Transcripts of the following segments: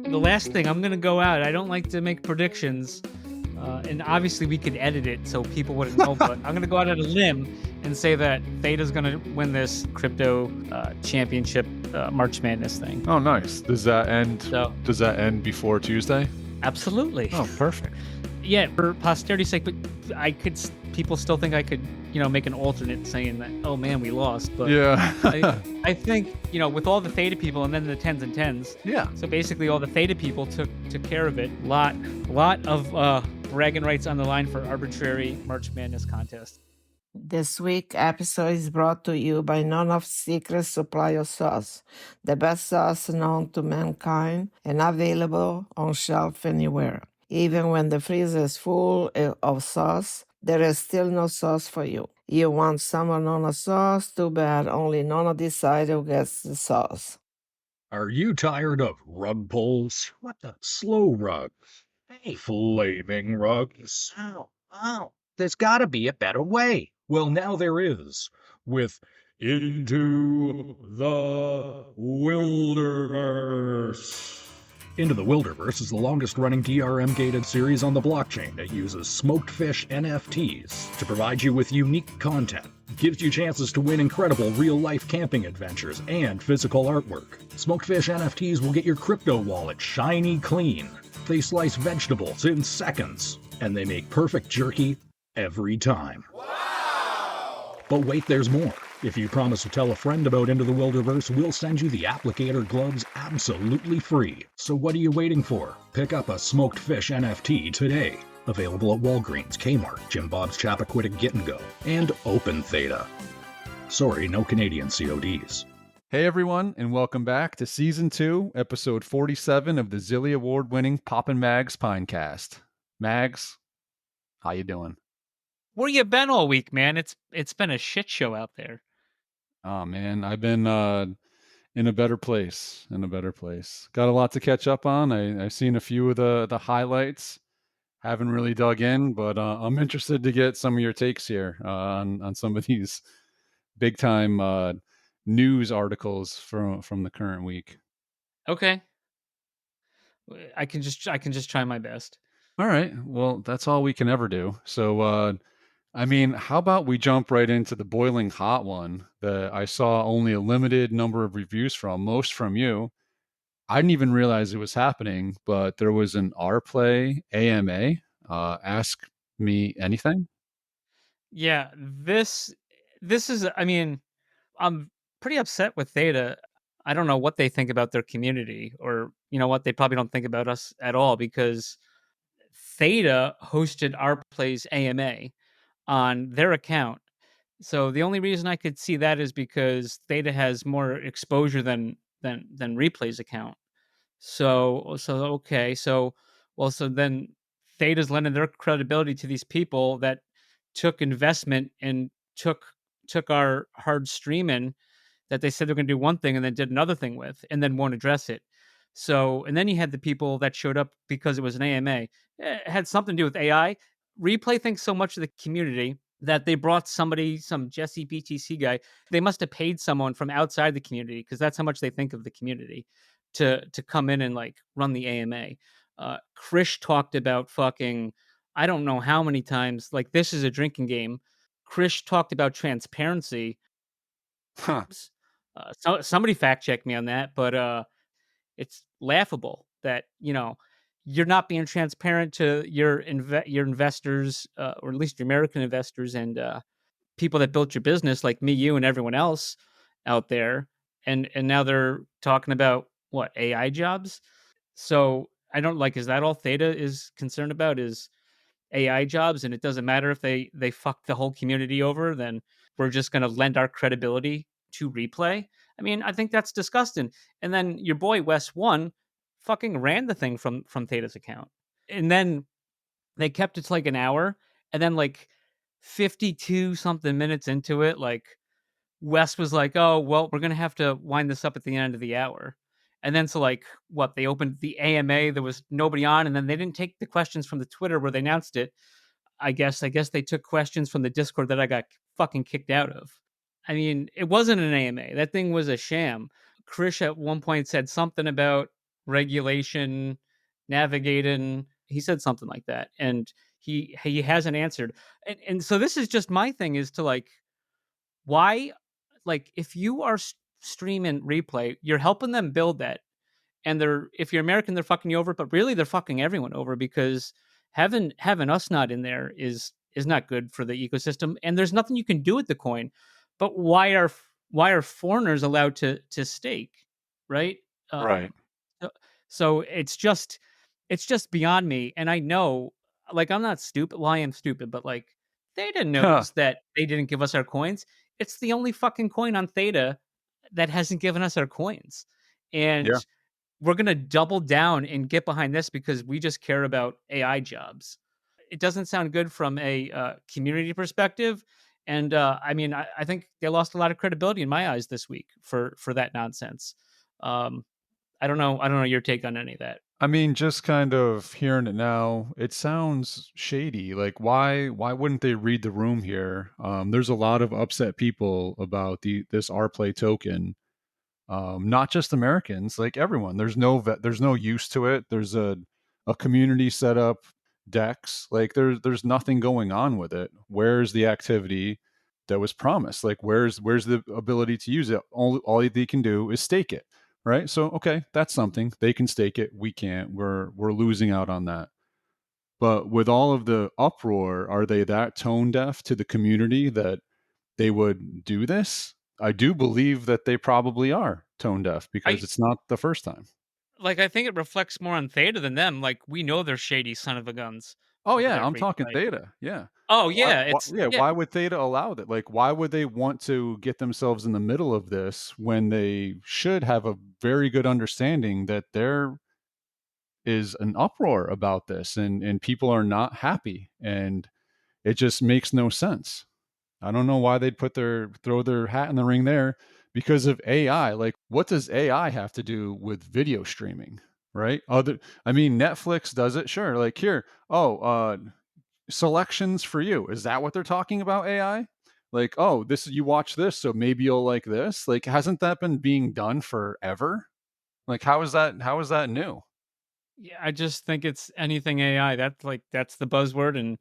the last thing, I'm gonna go out. I don't like to make predictions, and obviously we could edit it so people wouldn't know. But I'm gonna go out on a limb and say that Theta's gonna win this crypto championship March Madness thing. Oh, nice. Does that end? So Does that end before Tuesday? absolutely, Oh, perfect. yeah, for posterity's sake. But people still think I could, make an alternate saying that, oh man, we lost. But Yeah. I think, with all the Theta people and then the tens and tens. Yeah. So basically, all the Theta people took care of it. Lot of bragging rights on the line for arbitrary March Madness contest. This week episode is brought to you by none of Secret Supply of Sauce, the best sauce known to mankind and available on shelf anywhere. Even when the freezer is full of sauce, there is still no sauce for you. You want some Nona sauce? Too bad, only Nona decided gets the sauce. Are you tired of rug pulls? What the? Slow rugs. Hey, flaming rugs. Ow. There's gotta be a better way. Well, now there is. With Into the WilderVRS. Into the WilderVRS is the longest-running DRM-gated series on the blockchain that uses smoked fish NFTs to provide you with unique content. Gives you chances to win incredible real-life camping adventures and physical artwork. Smoked fish NFTs will get your crypto wallet shiny clean. They slice vegetables in seconds, and they make perfect jerky every time. Wow! But wait, there's more. If you promise to tell a friend about Into the WilderVRS, we'll send you the applicator gloves absolutely free. So what are you waiting for? Pick up a smoked fish NFT today. Available at Walgreens, Kmart, Jim Bob's Chappaquiddick Get and Go, and OpenTheta. Sorry, no Canadian CODs. Hey everyone, and welcome back to Season 2, Episode 47 of the Zilly Award-winning Poppin' Mags Pinecast. Mags, how you doing? Where you been all week, man? It's been a shit show out there. Oh man, I've been in a better place. Got a lot to catch up on. I've seen a few of the highlights. Haven't really dug in, but I'm interested to get some of your takes here on some of these big time news articles from the current week. Okay, I can just try my best. All right, well that's all we can ever do. So how about we jump right into the boiling hot one that I saw only a limited number of reviews from, most from you. I didn't even realize it was happening, but there was an RPlay AMA. Ask Me Anything. Yeah, this is. I mean, I'm pretty upset with Theta. I don't know what they think about their community, or what, they probably don't think about us at all, because Theta hosted our plays AMA on their account. So the only reason I could see that is because Theta has more exposure than Replay's account. Okay, so then Theta's lending their credibility to these people that took investment and took our hard streaming that they said they're going to do one thing and then did another thing with, and then won't address it. So, and then you had the people that showed up because it was an AMA. It had something to do with AI. Replay thinks so much of the community that they brought some Jesse BTC guy. They must have paid someone from outside the community, because that's how much they think of the community, to come in and like run the AMA. Krish talked about fucking, I don't know how many times, like, this is a drinking game. Krish talked about transparency. Huh. So somebody fact check me on that, but it's laughable that you're not being transparent to your investors, or at least your American investors, and people that built your business, like me, you, and everyone else out there. And now they're talking about what, AI jobs. So I don't like, is that all Theta is concerned about, is AI jobs? And it doesn't matter if they fuck the whole community over, then we're just going to lend our credibility to Replay. I mean, I think that's disgusting. And then your boy Wes One fucking ran the thing from Theta's account, and then they kept it to like an hour, and then like 52 something minutes into it, like, Wes was like, "Oh, well, we're gonna have to wind this up at the end of the hour." And then, so like, what, they opened the AMA, there was nobody on, and then they didn't take the questions from the Twitter where they announced it. I guess they took questions from the Discord that I got fucking kicked out of. I mean, it wasn't an AMA. That thing was a sham. Krish at one point said something about regulation, navigating. He said something like that, and he hasn't answered. And so this is just my thing is to like why like if you are streaming replay, you're helping them build that, and they're if you're American, they're fucking you over, but really they're fucking everyone over because having us not in there is not good for the ecosystem, and there's nothing you can do with the coin. But why are foreigners allowed to stake, right? Right. So so it's just beyond me, and I know, like, I'm not stupid. Well, I am stupid, but like Theta Huh. knows that they didn't give us our coins. It's the only fucking coin on Theta that hasn't given us our coins, Yeah. and we're gonna double down and get behind this because we just care about AI jobs. It doesn't sound good from a community perspective, and I mean, I think they lost a lot of credibility in my eyes this week for that nonsense. Um, I don't know. I don't know your take on any of that. I mean, just kind of hearing it now, it sounds shady. Like, why wouldn't they read the room here? There's a lot of upset people about this RPlay token. Not just Americans, like everyone. There's no use to it. There's a community set up, decks. Like there's nothing going on with it. Where's the activity that was promised? Like where's the ability to use it? All they can do is stake it, right? So okay, that's something. They can stake it. We can't. We're losing out on that. But with all of the uproar, are they that tone deaf to the community that they would do this? I do believe that they probably are tone deaf because I it's not the first time. I think it reflects more on Theta than them. Like we know they're shady son of a guns Oh over yeah, there at I'm talking Replay. Theta. Yeah. Oh yeah, Yeah, yeah. why would Theta allow that? Like why would they want to get themselves in the middle of this when they should have a very good understanding that there is an uproar about this and people are not happy and it just makes no sense. I don't know why they'd throw their hat in the ring there because of AI. Like, what does AI have to do with video streaming? Right? I mean, Netflix does it, sure. Like here, selections for you. Is that what they're talking about? AI? Like, oh, this you watch this, so maybe you'll like this. Like, hasn't that been being done forever? Like, how is that new? Yeah, I just think it's anything AI. That's the buzzword,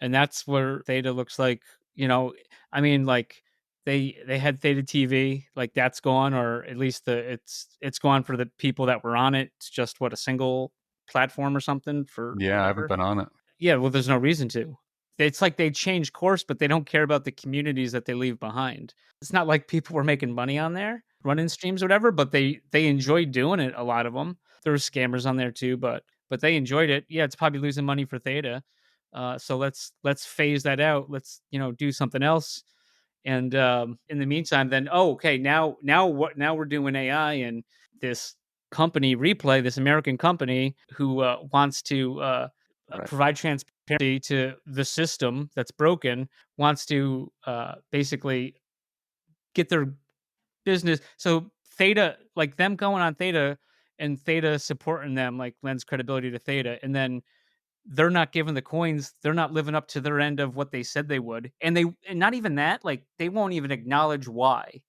and that's where Theta looks like. You know, I mean, like they had Theta TV, like that's gone, or at least it's gone for the people that were on it. It's just what a single platform or something for Yeah, I haven't whatever. been on it. Yeah, well, there's no reason to. It's like they change course, but they don't care about the communities that they leave behind. It's not like people were making money on there, running streams or whatever, but they enjoyed doing it. A lot of them. There were scammers on there too, but they enjoyed it. Yeah, it's probably losing money for Theta. So let's phase that out. Let's do something else. And in the meantime, then okay, now we're doing AI and this company Replay, this American company who wants to Right. provide transparency to the system that's broken, wants to basically get their business. So Theta, like them going on Theta and Theta supporting them, like lends credibility to Theta, and then they're not giving the coins, they're not living up to their end of what they said they would. And not even that, like they won't even acknowledge why.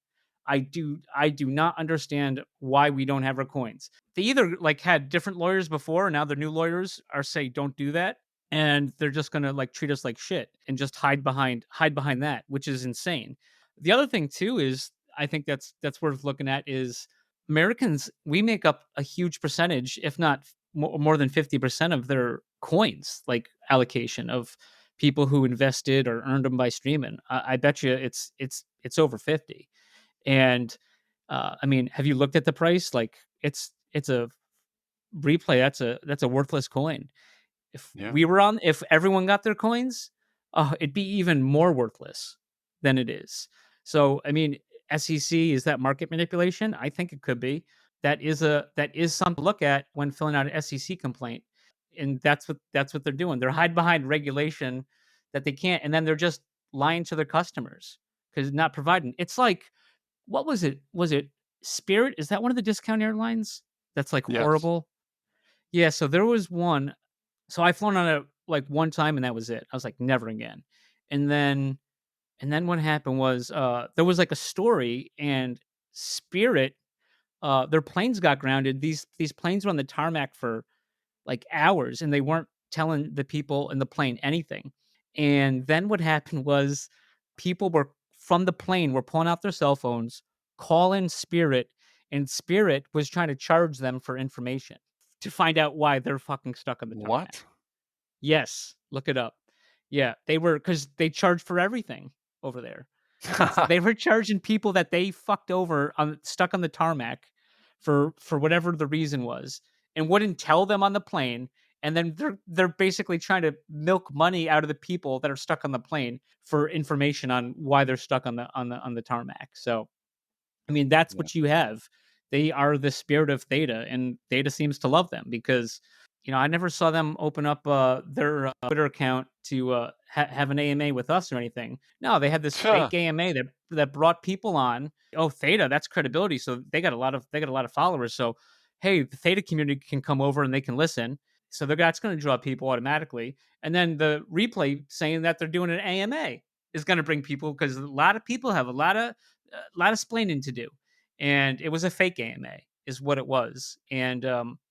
I do not understand why we don't have our coins. They either like had different lawyers before and now their new lawyers are say don't do that and they're just going to like treat us like shit and just hide behind that, which is insane. The other thing too is I think that's worth looking at is Americans, we make up a huge percentage, if not more than 50% of their coins, like allocation of people who invested or earned them by streaming. I bet you it's over 50. And I mean, have you looked at the price? Like it's a replay. That's a worthless coin. Yeah. If everyone got their coins, it'd be even more worthless than it is. So, I mean, SEC, is that market manipulation? I think it could be. That is something to look at when filling out an SEC complaint, and that's what they're doing. They're hide behind regulation that they can't, and then they're just lying to their customers because not providing. It's like, what was it? Was it Spirit? Is that one of the discount airlines? That's like Yes. horrible. Yeah. So there was one, so I flown on it like one time and that was it. I was like, never again. And then what happened was there was like a story and Spirit their planes got grounded. These planes were on the tarmac for like hours, and they weren't telling the people in the plane anything. And then what happened was people were from the plane were pulling out their cell phones, calling Spirit, and Spirit was trying to charge them for information to find out why they're fucking stuck on the tarmac. What? Yes, look it up. Yeah, they were because they charged for everything over there. They were charging people that they fucked over on stuck on the tarmac for whatever the reason was, and wouldn't tell them on the plane. And then they're basically trying to milk money out of the people that are stuck on the plane for information on why they're stuck on the tarmac. So, I mean, that's Yeah. what you have. They are the spirit of Theta, and Theta seems to love them because, I never saw them open up their Twitter account to have an AMA with us or anything. No, they had this fake AMA that brought people on. Oh, Theta, that's credibility. So they got a lot of followers. So, hey, the Theta community can come over and they can listen. So that's going to draw people automatically. And then the replay saying that they're doing an AMA is going to bring people because a lot of people have a lot of splaining to do, and it was a fake AMA, is what it was. And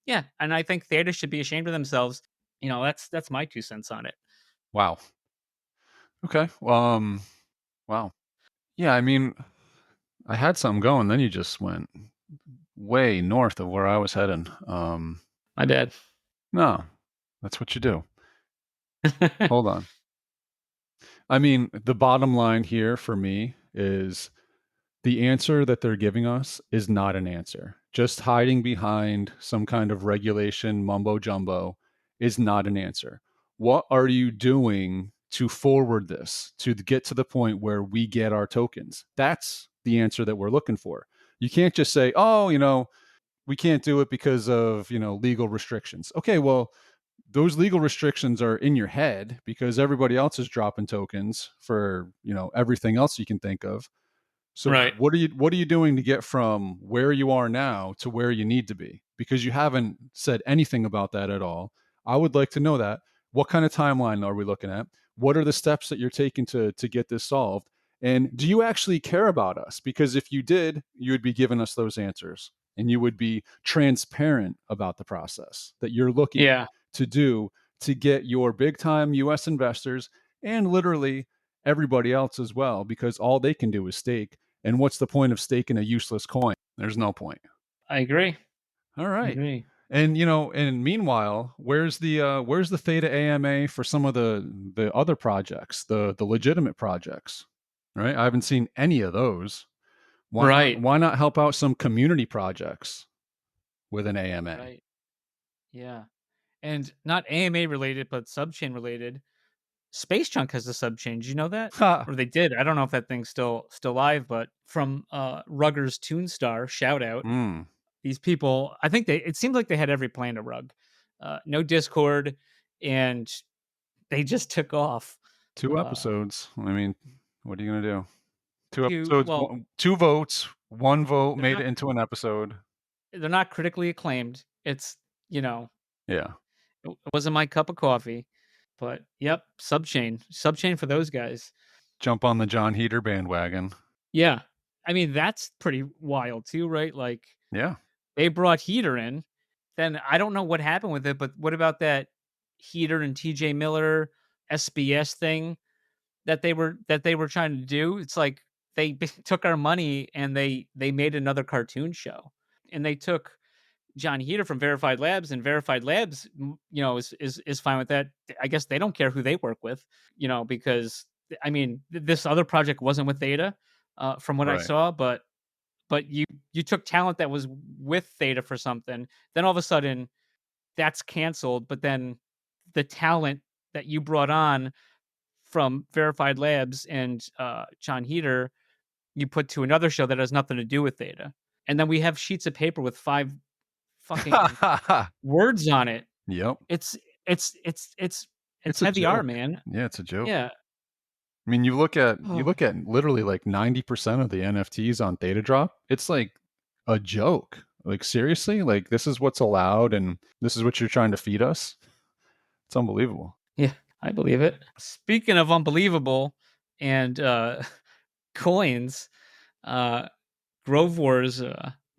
yeah, and I think Theta should be ashamed of themselves. That's my 2 cents on it. Wow. Okay. Wow. Yeah, I mean, I had something going, then you just went way north of where I was heading. My bad. No, that's what you do. Hold on. I mean, the bottom line here for me is the answer that they're giving us is not an answer. Just hiding behind some kind of regulation mumbo jumbo is not an answer. What are you doing to forward this to get to the point where we get our tokens? That's the answer that we're looking for. You can't just say, oh, we can't do it because of, legal restrictions. Okay, well, those legal restrictions are in your head because everybody else is dropping tokens for, everything else you can think of. So Right. what are you doing to get from where you are now to where you need to be? Because you haven't said anything about that at all. I would like to know that. What kind of timeline are we looking at? What are the steps that you're taking to get this solved? And do you actually care about us? Because if you did, you would be giving us those answers and you would be transparent about the process that you're looking Yeah. to do to get your big time US investors and literally everybody else as well, because all they can do is stake. And what's the point of staking a useless coin? There's no point. I agree. All I right. agree. And and meanwhile, where's the Theta AMA for some of the other projects, the legitimate projects? Right? I haven't seen any of those. Right. Why not help out some community projects with an AMA? Right. Yeah. And not AMA related, but subchain related. Space Chunk has a subchain. Did you know that? Ha. Or they did. I don't know if that thing's still live, but from Rugger's Toonstar, shout out. Mm. These people, I think it seemed like they had every plan to Rug. No Discord, and they just took off. 2 episodes. I mean, what are you gonna do? 2 To episodes, well, 2 votes, 1 vote they're made not it into an episode. they're not critically acclaimed. It's Yeah. it wasn't my cup of coffee, but yep, subchain for those guys. Jump on the John Heater bandwagon. Yeah, I mean that's pretty wild too, right? Like Yeah. they brought Heater in, then I don't know what happened with it, but what about that Heater and TJ Miller SBS thing that they were trying to do? It's like they took our money and they made another cartoon show, and they took John Heater from Verified Labs, and Verified Labs, is fine with that. I guess they don't care who they work with, because I mean this other project wasn't with Theta, from what I Right. saw, but you took talent that was with Theta for something, then all of a sudden that's canceled, but then the talent that you brought on from Verified Labs and John Heater, you put to another show that has nothing to do with Theta. And then we have sheets of paper with 5 fucking words on it. Yep. It's It's a heavy R, joke. man. Yeah, it's a joke. Yeah. I mean, you look at Oh. literally like 90% of the NFTs on Theta Drop. It's like a joke. Like seriously, like this is what's allowed and this is what you're trying to feed us. It's unbelievable. Yeah, I believe it. Speaking of unbelievable and coins, Grove Wars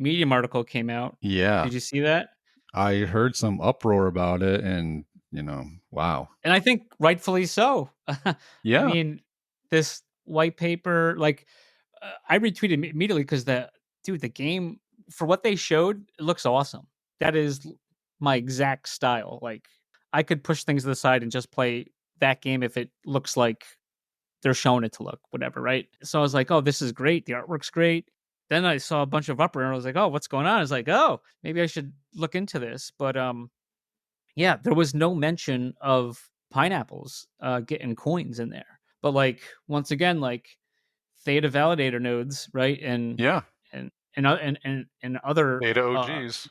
Medium article came out. Yeah. Did you see that? I heard some uproar about it, and wow. And I think rightfully so. I Yeah. mean, this white paper, like, I retweeted immediately because the game, for what they showed, it looks awesome. That is my exact style. Like, I could push things to the side and just play that game if it looks like they're showing it to look, whatever, right? So I was like, oh, this is great. The artwork's great. Then I saw a bunch of uproar and I was like, oh, what's going on? I was like, oh, maybe I should look into this. But yeah, there was no mention of pineapples getting coins in there. But like, once again, like Theta validator nodes, right? Yeah. And other Theta OGs.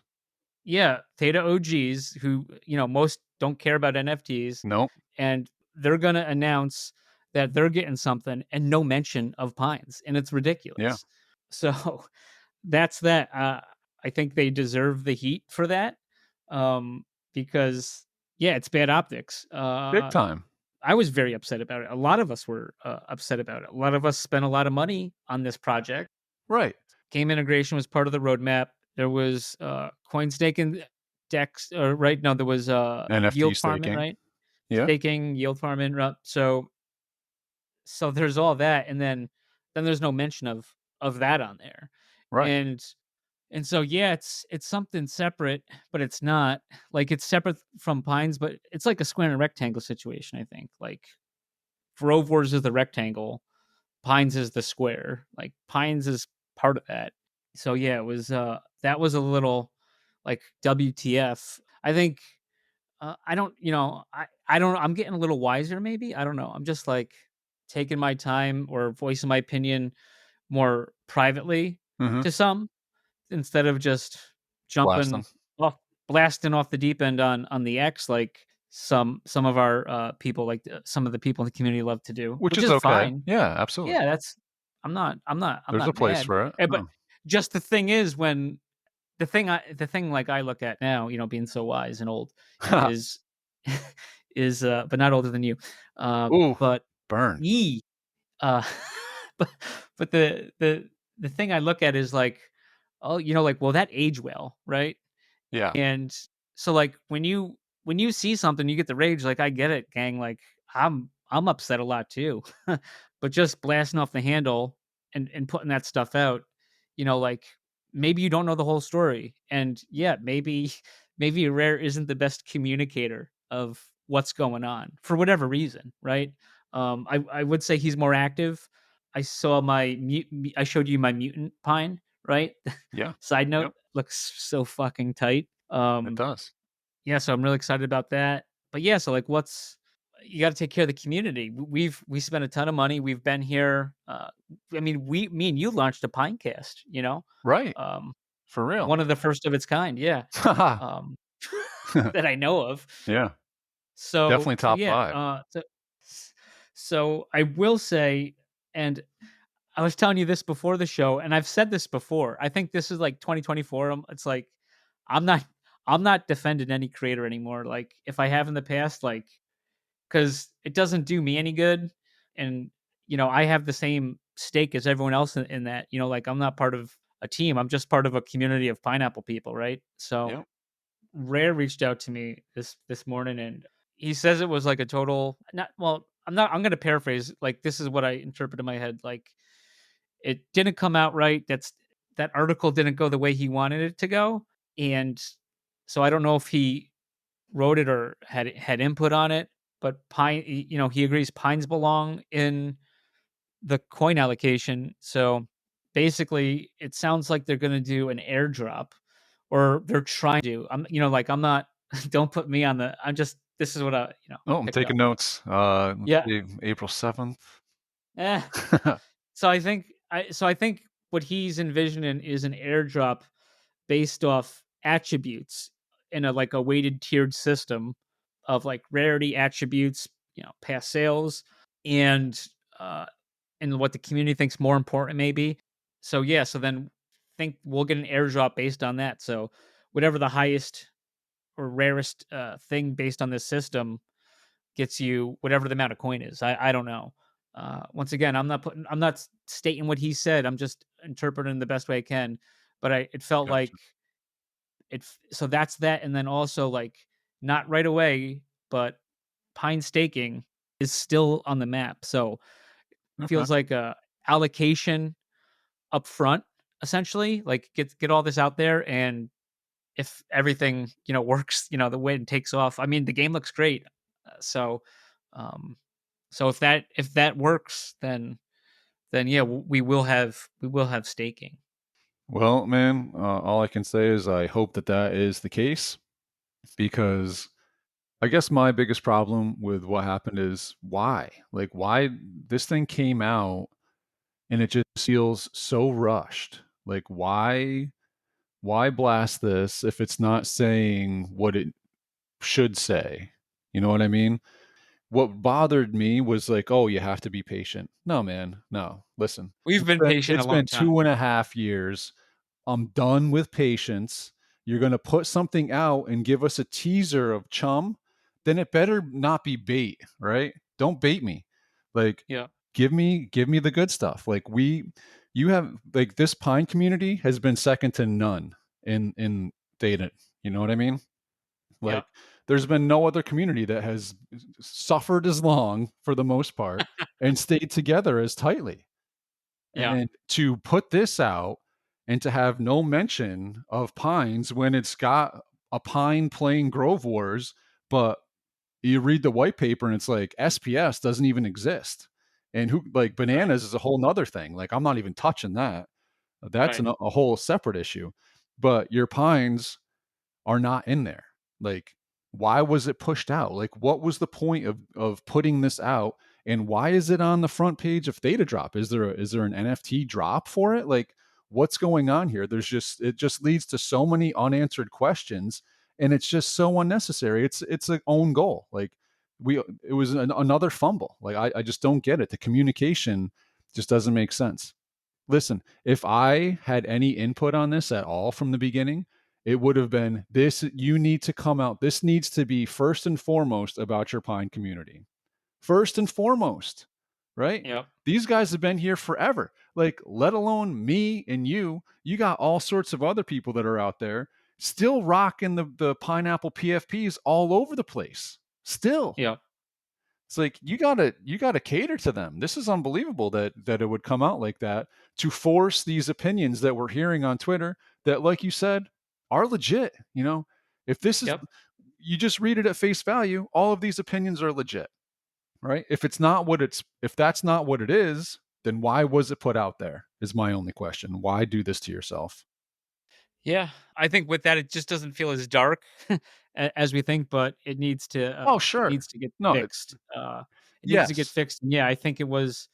yeah, Theta OGs who, most don't care about NFTs, Nope. and they're gonna announce that they're getting something and no mention of pines, and it's Yeah. ridiculous. So that's that. I think they deserve the heat for that, because yeah, it's bad optics. Big time. I was very upset about it. A lot of us were upset about it. A lot of us spent a lot of money on this project. Right. Game integration was part of the roadmap. There was coin staking decks, or right? No, there was NFT yield farming, staking. right? Yeah. Staking, yield farming. So there's all that, and then there's no mention of that on there, Right. and so yeah, it's something separate, but it's not like it's separate from Pines, but it's like a square and a rectangle situation. I think like Rove Wars is the rectangle, Pines is the square. Like Pines is part of that. So yeah, it was that was a little like WTF. I think I don't, I don't, I'm getting a little wiser maybe. I don't know. I'm just like taking my time or voicing my opinion more privately Mm-hmm. to some, instead of just Blasting. jumping off, blasting off the deep end on the X like some of our people, like some of the people in the community love to do, Which which is is okay. fine. Yeah, absolutely. Yeah, that's I'm There's a not place mad. for it. But Oh. just the thing is, when the thing like I look at now, being so wise and old, is is but not older than you. Ooh, But burn. ye uh but but the thing I look at is like, oh, like, will that age well, right? Yeah. And so like when you see something, you get the rage. Like, I get it, gang. Like, I'm upset a lot too. But just blasting off the handle and putting that stuff out, like, maybe you don't know the whole story. And yeah, maybe Rare isn't the best communicator of what's going on for whatever reason, right? I would say he's more active. I saw I showed you my mutant pine, right? Yeah. Side note, Yep. looks so fucking tight. It does. Yeah, so I'm really excited about that. But yeah, so like, you got to take care of the community. We spent a ton of money. We've been here. I mean, me and you launched a Pinecast. Right. Um, For real. one of the first of its kind. Yeah, um, that I know of. Yeah. So Definitely so top yeah. 5. So I will say, and I was telling you this before the show, and I've said this before. I think this is like 2024. It's like I'm not I'm not defending any creator anymore. Like, if I have in the past, like, because it doesn't do me any good, and I have the same stake as everyone else in that. Like, I'm not part of a team. I'm just part of a community of pineapple people, right? So Yep. Rare reached out to me this morning, and he says it was like a total not well. I'm gonna paraphrase. Like, this is what I interpret in my head. Like, it didn't come out right. That article didn't go the way he wanted it to go, and so I don't know if he wrote it or had input on it. But he agrees pines belong in the coin allocation. So basically, it sounds like they're going to do an airdrop, or they're trying to. Like, I'm not. Don't put me on the. I'm just. This is what I Oh, I'm picked taking up. notes. Let's Yeah. see, April 7th. Eh. So I think what he's envisioning is an airdrop based off attributes in a weighted tiered system of like rarity attributes, past sales, and uh and what the community thinks more important maybe. So yeah, so then think we'll get an airdrop based on that. So whatever the highest or rarest thing based on this system gets you whatever the amount of coin is. I don't know. Once again, I'm not stating what he said. I'm just interpreting the best way I can. but it felt Gotcha. like so that's that, and then also like not right away, but pine staking is still on the map. So it Okay. feels like a allocation up front, essentially. Like get all this out there, and if everything works, the way it takes off. I mean, the game looks great. So, um, so if that works, then yeah, we will have staking. Well, man, all I can say is I hope that that is the case, because I guess my biggest problem with what happened is why? Like, why this thing came out and it just feels so rushed. Like, why blast this if it's not saying what it should say? You know what I mean? What bothered me was like, oh, you have to be patient. No, man, no. Listen, We've been patient a it's long been time. 2.5 years. I'm done with patience. You're going to put something out and give us a teaser of chum, then it better not be bait, right? Don't bait me. Like, Yeah, give me the good stuff. Like, you have, like, this pine community has been second to none in Theta. You know what I mean? yeah, Like, there's been no other community that has suffered as long for the most part and stayed together as tightly. yeah, And to put this out and to have no mention of pines when it's got a pine playing Grove Wars, but you read the white paper and it's like SPS doesn't even exist. And who, like, right, bananas is a whole nother thing. Like, I'm not even touching that. That's right. a whole separate issue. But your pines are not in there. Like, why was it pushed out? Like, what was the point of putting this out? And why is it on the front page of Theta Drop? Is there an NFT drop for it? Like, what's going on here? It just leads to so many unanswered questions, and it's just so unnecessary. It's an own goal. Like, it was another fumble. Like, I just don't get it. The communication just doesn't make sense. Listen, if I had any input on this at all from the beginning, it would have been this: you need to come out. This needs to be first and foremost about your pine community. First and foremost, right? Yeah, These guys have been here forever. Like, let alone me and you. You got all sorts of other people that are out there still rocking the pineapple PFPs all over the place. Still. yeah, It's like, you gotta cater to them. This is unbelievable that it would come out like that, to force these opinions that we're hearing on Twitter that, like you said, are legit. If this is, yep, you just read it at face value, all of these opinions are legit, right? If that's not what it is, then why was it put out there? Is my only question. Why do this to yourself? yeah. I think with that, it just doesn't feel as dark as we think, but Oh, it sure. needs to get No, fixed. It needs to get yes, fixed. And yeah, I think it was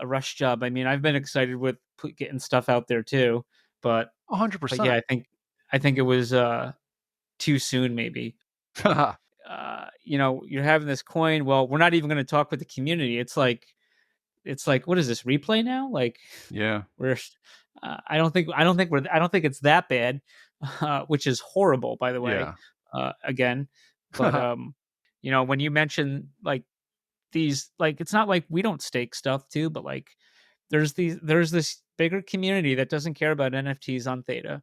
a rush job. I mean, I've been excited with getting stuff out there too, but 100%. yeah, I think it was too soon, maybe. You're having this coin. Well, we're not even going to talk with the community. It's like what is this replay now? Like Yeah, we're I don't think it's that bad, which is horrible, by the way. yeah. Again, but when you mention like these, like it's not like we don't stake stuff too, but like there's this bigger community that doesn't care about NFTs on Theta,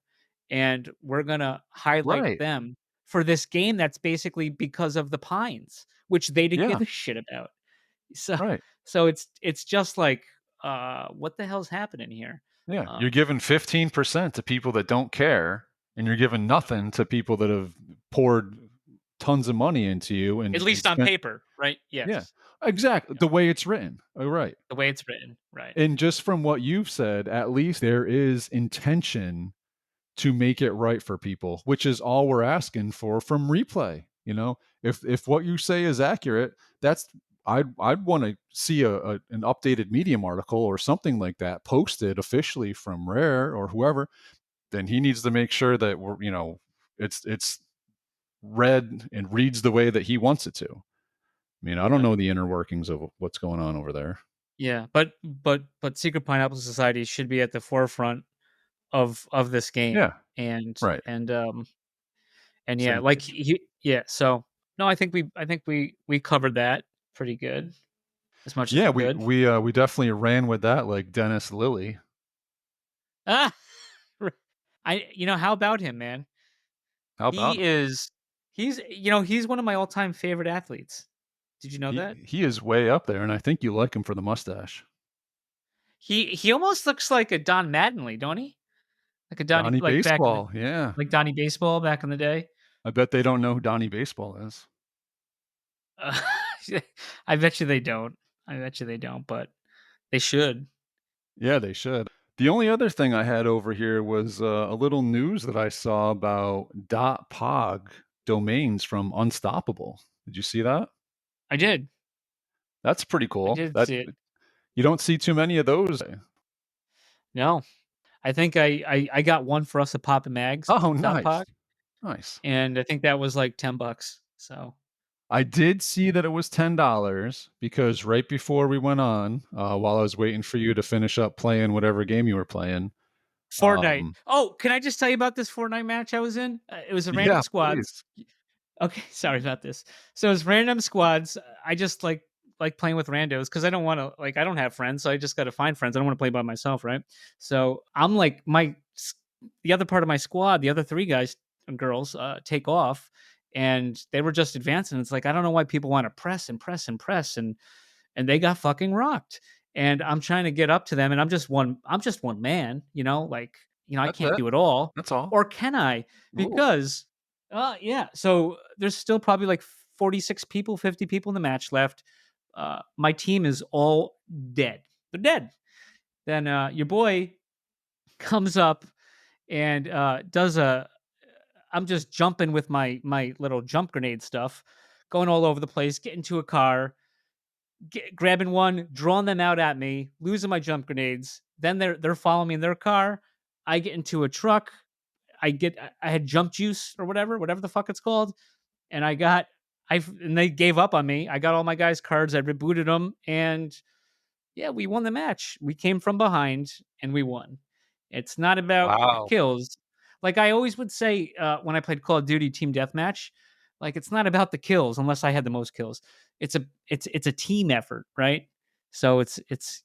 and we're gonna highlight Right. them for this game that's basically because of the pines, which they didn't Yeah, give a shit about. So right. so it's just like, what the hell's happening here? Yeah, you're Um, giving 15% to people that don't care, and you're giving nothing to people that have poured tons of money into you at and least on spent. paper, right? Yeah, Yes. exactly. Yeah. The way it's written. Oh, right. The way it's written, right. And just from what you've said, at least there is intention to make it right for people, which is all we're asking for from replay. If what you say is accurate, that's I'd want to see an updated Medium article or something like that posted officially from Rare or whoever. Then he needs to make sure that it's read and reads the way that he wants it to. I mean, I don't Yeah. know the inner workings of what's going on over there. Yeah, but Secret Pineapple Society should be at the forefront of this game, Yeah, and right. and um and yeah, Same like page. yeah. So no, I think we covered that pretty good, as much as Yeah, we we could. we uh, we definitely ran with that like Dennis Lilly. Ah, How about him, man? How about him? He's one of my all-time favorite athletes. Did you know that? He is way up there, and I think you like him for the mustache. He almost looks like a Don Mattingly, don't he? Like a Donnie, Donnie like back in the, Baseball, yeah. like Donnie Baseball back in the day. I bet they don't know who Donnie Baseball is. Uh, I bet you they don't. I bet you they don't, but they should. Yeah, they should. The only other thing I had over here was a little news that I saw about .pog domains from Unstoppable. Did you see that? I did. That's pretty I cool. did That see it. you don't see too many of those. No, I think I got one for us at Pop and Mags Oh, dot nice. pod, Nice. and I think that was like $10. So I did see that it was $10 because right before we went on, while I was waiting for you to finish up playing whatever game you were playing. Fortnite. Oh, can I just tell you about this Fortnite match I was in? It was a random Yeah, squads. please. Okay, sorry about this. So it's random squads. I just like playing with randos because I don't want to I don't have friends, so I just got to find friends. I don't want to play by myself, right? So I'm like the other part of my squad, the other three guys and girls, take off, and they were just advancing. It's like I don't know why people want to press and press and press, and they got fucking rocked. And I'm trying to get up to them, and I'm just one man, I That's can't it. do it all. That's all. Or can I? Ooh. Because yeah. So there's still probably like 46 people, 50 people in the match left. My team is all dead. They're dead. Then your boy comes up and does a. I'm just jumping with my little jump grenade stuff, going all over the place, get into a car, grabbing one, drawing them out at me, losing my jump grenades. Then they're following me in their car. I get into a truck. I had jump juice or whatever the fuck it's called, and and they gave up on me. I got all my guys' cards. I rebooted them, and yeah, we won the match. We came from behind and we won. It's not about Wow. kills. Like I always would say when I played Call of Duty Team Deathmatch, like it's not about the kills unless I had the most kills. It's a team effort, right? So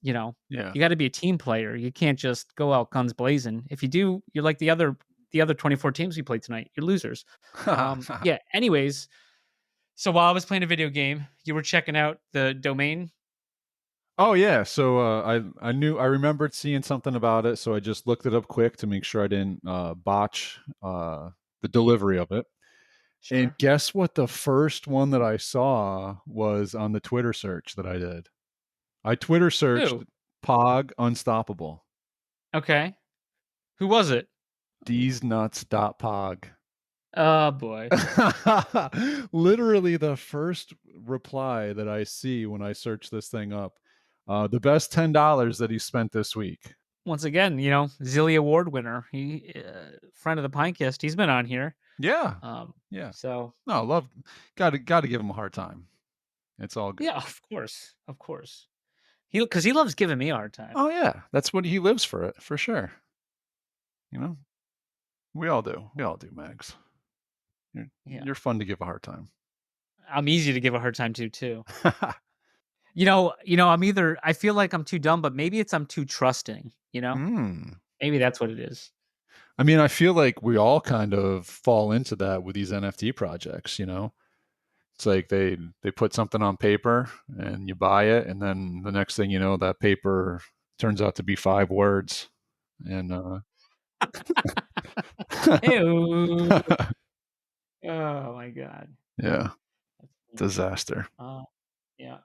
Yeah. you got to be a team player. You can't just go out guns blazing. If you do, you're like the other 24 teams we played tonight. You're losers. Yeah. Anyways, so while I was playing a video game, you were checking out the domain. Oh yeah, so I remembered seeing something about it, so I just looked it up quick to make sure I didn't botch the delivery of it. And Sure. guess what? The first one that I saw was on the Twitter search that I did. I Twitter searched Who? Pog Unstoppable. Okay. Who was it? Pog. Oh boy. Literally the first reply that I see when I search this thing up. The best $10 that he spent this week. Once again, Zilly Award winner. He friend of the Pinecast. He's been on here. Yeah. Um Yeah. so No, gotta give him a hard time. It's all good. yeah, of course. Because he loves giving me a hard time. Oh yeah. That's what he lives for it, for sure. You know? We all do. We all do, Mags. Yeah. You're fun to give a hard time. I'm easy to give a hard time to too. I feel like I'm too dumb, but maybe I'm too trusting, Mm. Maybe that's what it is. I mean, I feel like we all kind of fall into that with these NFT projects, It's like they put something on paper and you buy it, and then the next thing you know, that paper turns out to be 5 words. And Ew. Oh my god. yeah, That's funny. disaster. Yeah.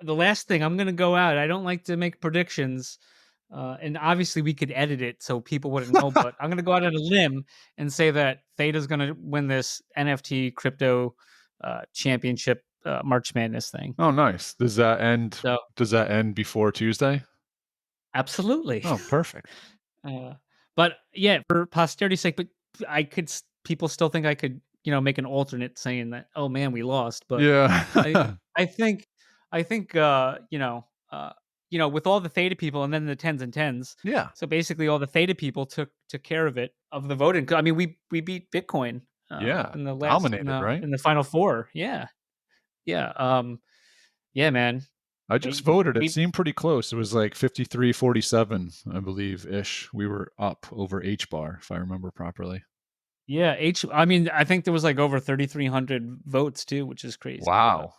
The last thing, I'm gonna go out. I don't like to make predictions, and obviously we could edit it so people wouldn't know. But I'm gonna go out on a limb and say that Theta's gonna win this NFT crypto championship March Madness thing. Oh, nice. Does that end? So Does that end before Tuesday? absolutely. Oh, perfect. But yeah, for posterity's sake, but people still think I could, make an alternate saying that, oh man, we lost. But I, Yeah. I think, with all the Theta people and then the tens and tens. Yeah. So basically, all the Theta people took care of it of the voting. I mean, we beat Bitcoin Yeah. in the last Dominated, right? in the final four. Yeah, yeah, yeah, man. I just We- voted. It we- seemed pretty close. It was like 53-47, I believe, ish. We were up over H bar, if I remember properly. Yeah, I mean, I think there was like over 3,300 votes too, which is crazy. Wow.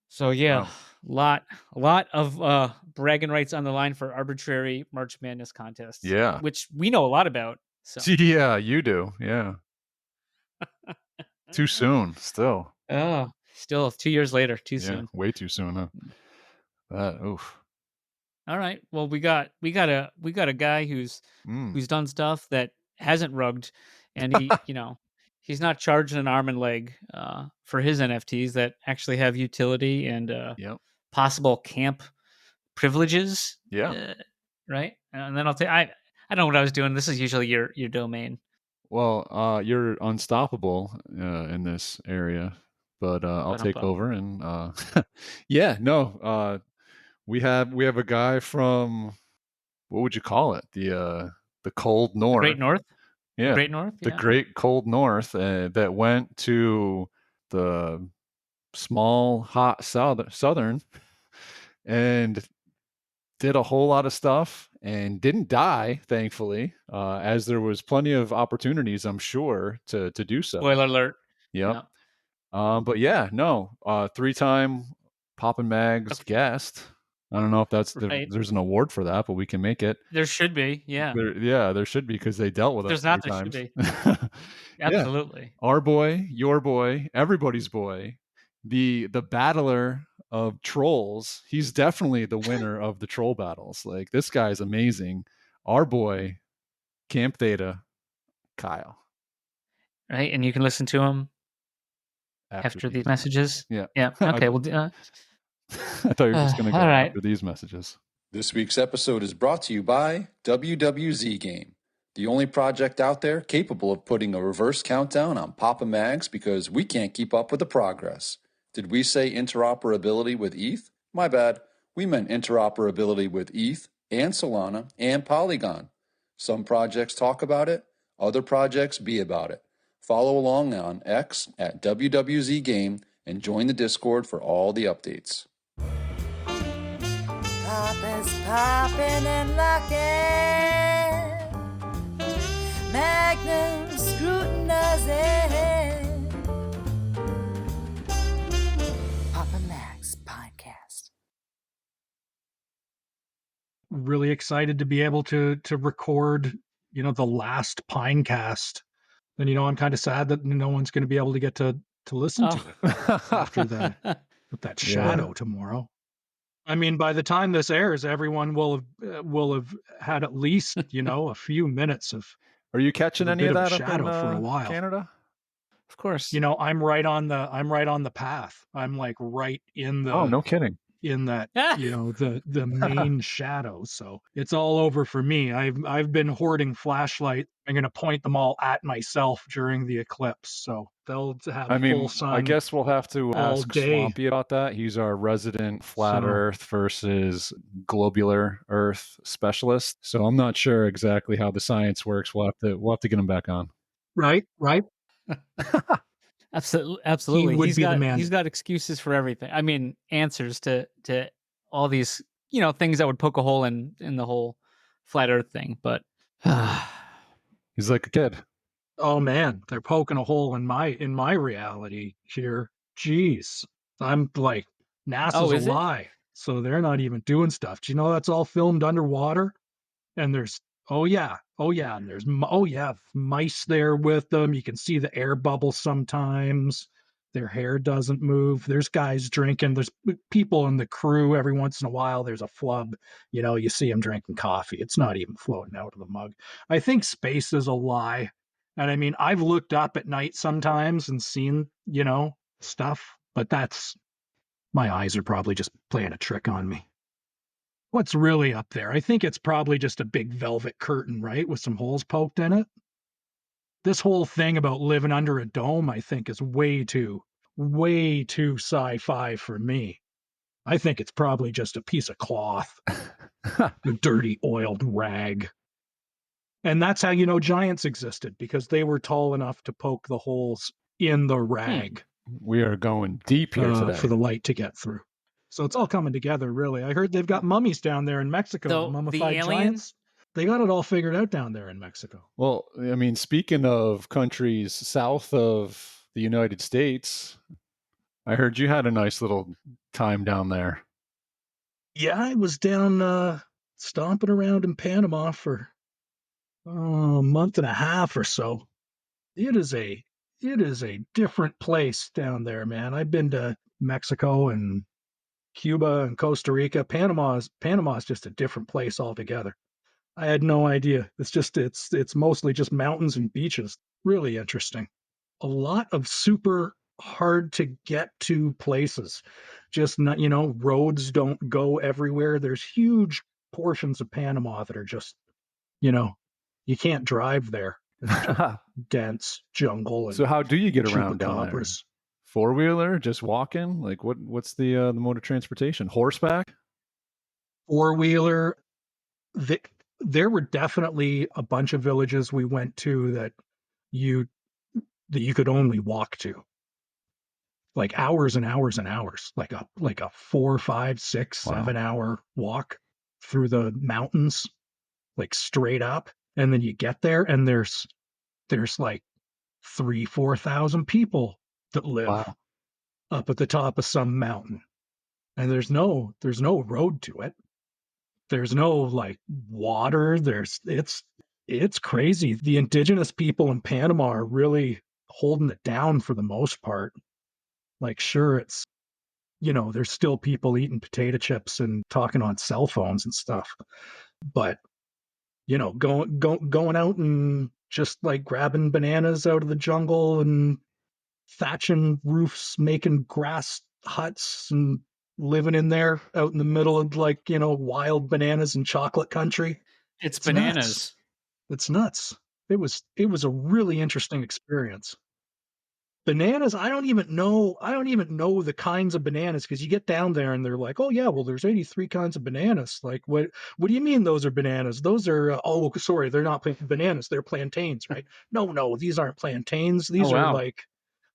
So yeah, Wow. a lot of bragging rights on the line for arbitrary March Madness contests. Yeah. Which we know a lot about. So Yeah, you do. Yeah. Too soon, still. oh, still 2 years later, too soon. Way too soon, huh? Oof. All right. Well, we got a guy who's done stuff that hasn't rugged, and he, he's not charging an arm and leg for his NFTs that actually have utility and possible camp privileges. Yeah. Right. And then I don't know what I was doing. This is usually your domain. Well, you're unstoppable in this area, but I'll take over and we have a guy from, what would you call it? The cold north. Great North? Yeah. The Great North? The great cold north that went to the small hot southern and did a whole lot of stuff and didn't die, thankfully, as there was plenty of opportunities, I'm sure, to do so. Spoiler alert. Yep. But yeah, no, 3-time Poppin' Mags guest. I don't know if there's an award for that, but we can make it. There should be, yeah. There should be, because they dealt with us 3 times. There should be. Absolutely. Yeah. Our boy, your boy, everybody's boy, the battler of trolls. He's definitely the winner of the troll battles. Like, this guy's amazing. Our boy, Camp Theta, Kyle. Right, and you can listen to him after these messages. Yeah. Okay. I thought you were just going to go right. after these messages. This week's episode is brought to you by WWZ Game, the only project out there capable of putting a reverse countdown on Papa Mags because we can't keep up with the progress. Did we say interoperability with ETH? My bad. We meant interoperability with ETH and Solana and Polygon. Some projects talk about it, other projects be about it. Follow along on X at WWZ Game and join the Discord for all the updates. Papa's popping and locking, Magnum scrutinizing, Papa Max podcast. Really excited to be able to record, the last Pinecast. And I'm kind of sad that no one's going to be able to get to listen to it after that shadow tomorrow. I mean, by the time this airs, everyone will have had at least a few minutes of. Are you catching any of that shadow up in for a while? Canada? Of course. I'm right on the path. I'm like right in the. Oh, no kidding. In that, the main shadow. So it's all over for me. I've been hoarding flashlight. I'm going to point them all at myself during the eclipse. So they'll have full sun. I guess we'll have to ask day. Swampy about that. He's our resident flat Earth versus globular Earth specialist. So I'm not sure exactly how the science works. We'll have to get him back on. Right. Absolutely. He would be the man. He's got excuses for everything. I mean, answers to all these, things that would poke a hole in the whole flat Earth thing. But he's like a kid. Oh man, they're poking a hole in my reality here. Jeez, I'm like, NASA's a lie, so they're not even doing stuff. Do you know that's all filmed underwater? And there's and there's mice there with them. You can see the air bubbles sometimes. Their hair doesn't move. There's guys drinking. There's people in the crew. Every once in a while, there's a flub. You see them drinking coffee. It's not even floating out of the mug. I think space is a lie. And I mean, I've looked up at night sometimes and seen, stuff, but my eyes are probably just playing a trick on me. What's really up there? I think it's probably just a big velvet curtain, right? With some holes poked in it. This whole thing about living under a dome, I think, is way too sci-fi for me. I think it's probably just a piece of cloth, a dirty oiled rag. And that's how giants existed, because they were tall enough to poke the holes in the rag. We are going deep here today for the light to get through. So it's all coming together, really. I heard they've got mummies down there in Mexico, So the mummified alien? giants. They got it all figured out down there in Mexico. Well, I mean, speaking of countries south of the United States, I heard you had a nice little time down there. Yeah, I was down stomping around in Panama for a month and a half or so. It is a different place down there, man. I've been to Mexico and Cuba and Costa Rica. Panama's just a different place altogether. I had no idea. It's mostly just mountains and beaches. Really interesting. A lot of super hard to get to places. Just not, roads don't go everywhere. There's huge portions of Panama that are just, you can't drive there. It's just dense jungle and So how do you get around down there? chupacabras. 4-wheeler, just walking? Like what's the mode of transportation? Horseback? 4-wheeler. There were definitely a bunch of villages we went to that you could only walk to, like hours and hours and hours, like a 4, 5, 6, Wow. 7 hour walk through the mountains, like straight up, and then you get there and there's like 3,000-4,000 people that live Wow. up at the top of some mountain, and there's no road to it. There's no like water. It's crazy. The indigenous people in Panama are really holding it down for the most part. Like, sure, it's, there's still people eating potato chips and talking on cell phones and stuff. But, going out and just like grabbing bananas out of the jungle and thatching roofs, making grass huts and living in there out in the middle of like, wild bananas and chocolate country. It's bananas. Nuts. It's nuts. It was a really interesting experience. Bananas, I don't even know the kinds of bananas, because you get down there and they're like, oh yeah, well there's 83 kinds of bananas. Like, what do you mean those are bananas? Those are oh sorry, they're not bananas, they're plantains, right? No, these aren't plantains. These Oh, are wow. like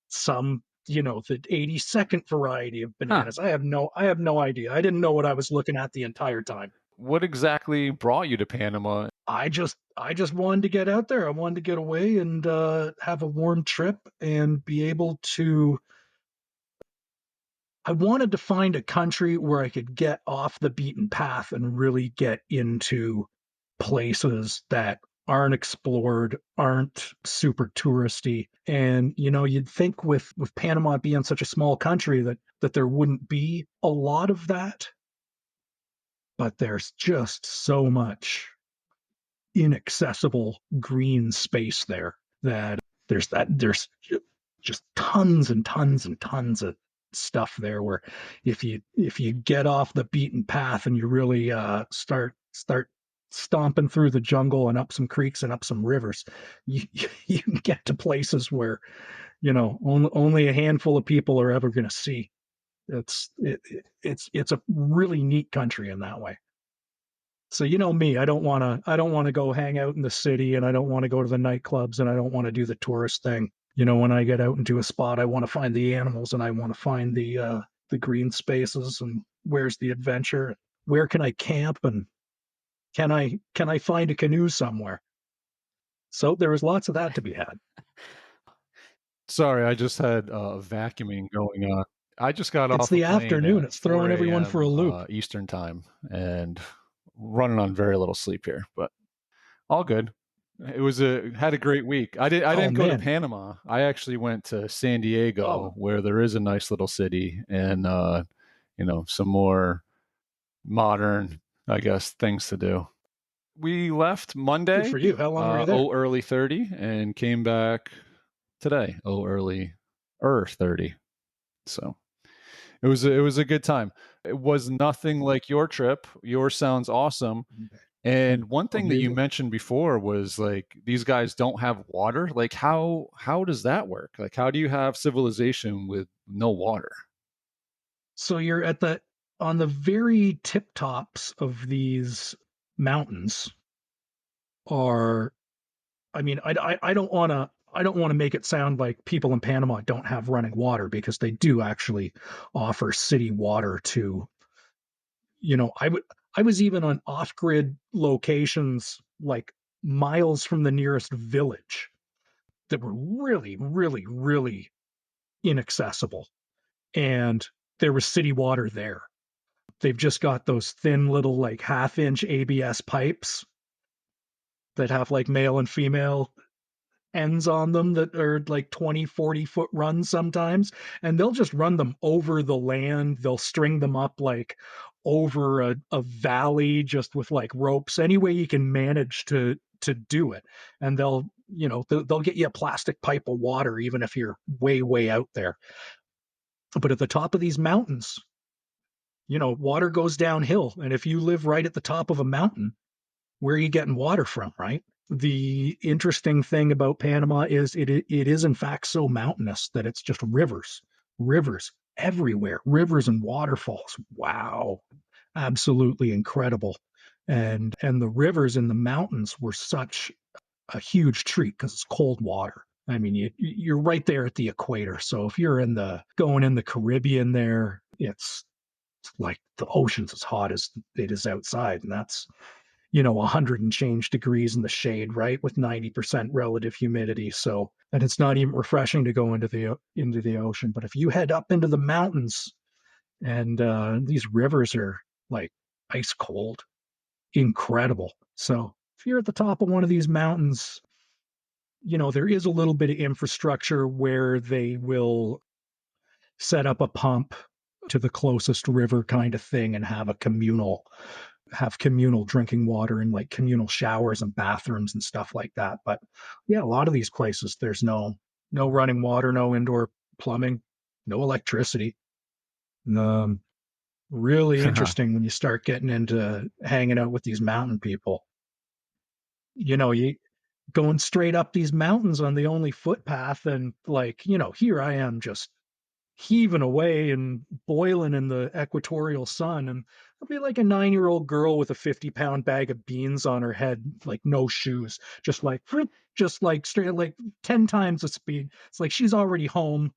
some, the 82nd variety of bananas. I have no idea. I didn't know what I was looking at the entire time. What exactly brought you to Panama? I just wanted to get out there. I wanted to get away and have a warm trip and be able to. I wanted to find a country where I could get off the beaten path and really get into places that aren't explored, aren't super touristy. And you'd think with Panama being such a small country that there wouldn't be a lot of that. But there's just so much inaccessible green space there that there's just tons and tons and tons of stuff there where if you get off the beaten path and you really start stomping through the jungle and up some creeks and up some rivers, you can get to places where only a handful of people are ever going to see. It's a really neat country in that way. So me, I don't want to go hang out in the city, and I don't want to go to the nightclubs, and I don't want to do the tourist thing. When I get out into a spot, I want to find the animals, and I want to find the green spaces, and where's the adventure? Where can I camp, and can I find a canoe somewhere? So there was lots of that to be had. Sorry, I just had vacuuming going on. I just got off It's the a plane afternoon. at It's throwing 4 everyone for a a.m., loop. Eastern time, and running on very little sleep here, but all good. It had a great week. I didn't go to man. Panama. I actually went to San Diego, Oh. where there is a nice little city and some more modern, I guess, things to do. We left Monday. Good for you. How long were you there? Early 30, and came back today. Early 30. So it was a good time. It was nothing like your trip. Yours sounds awesome. And one thing that you mentioned before was like these guys don't have water. Like how does that work? Like how do you have civilization with no water? So you're on the very tip tops of these mountains I don't want I don't want to make it sound like people in Panama don't have running water, because they do actually offer city water to, I was even on off-grid locations like miles from the nearest village that were really, really, really inaccessible. And there was city water there. They've just got those thin little like half-inch ABS pipes that have like male and female ends on them that are like 20-40 foot runs sometimes, and they'll just run them over the land. They'll string them up like over a valley just with like ropes, any way you can manage to do it. And they'll get you a plastic pipe of water even if you're way out there. But at the top of these mountains, water goes downhill, and if you live right at the top of a mountain, where are you getting water from, right? The interesting thing about Panama is it is in fact so mountainous that it's just rivers everywhere, rivers and waterfalls. Wow, absolutely incredible. And the rivers in the mountains were such a huge treat because it's cold water. I mean, you're right there at the equator. So if you're going in the Caribbean there, it's like the ocean's as hot as it is outside, and that's 100 and change degrees in the shade, right, with 90% relative humidity. So, and it's not even refreshing to go into the ocean. But if you head up into the mountains, and these rivers are like ice cold, incredible. So if you're at the top of one of these mountains, there is a little bit of infrastructure where they will set up a pump to the closest river kind of thing and have communal drinking water and like communal showers and bathrooms and stuff like that. But yeah, a lot of these places, there's no running water, no indoor plumbing, no electricity. Really interesting when you start getting into hanging out with these mountain people. You going straight up these mountains on the only footpath, and like, here I am just heaving away and boiling in the equatorial sun, and I'll be like a 9-year-old girl with a 50-pound bag of beans on her head, like no shoes, just like straight, like 10 times the speed. It's like she's already home.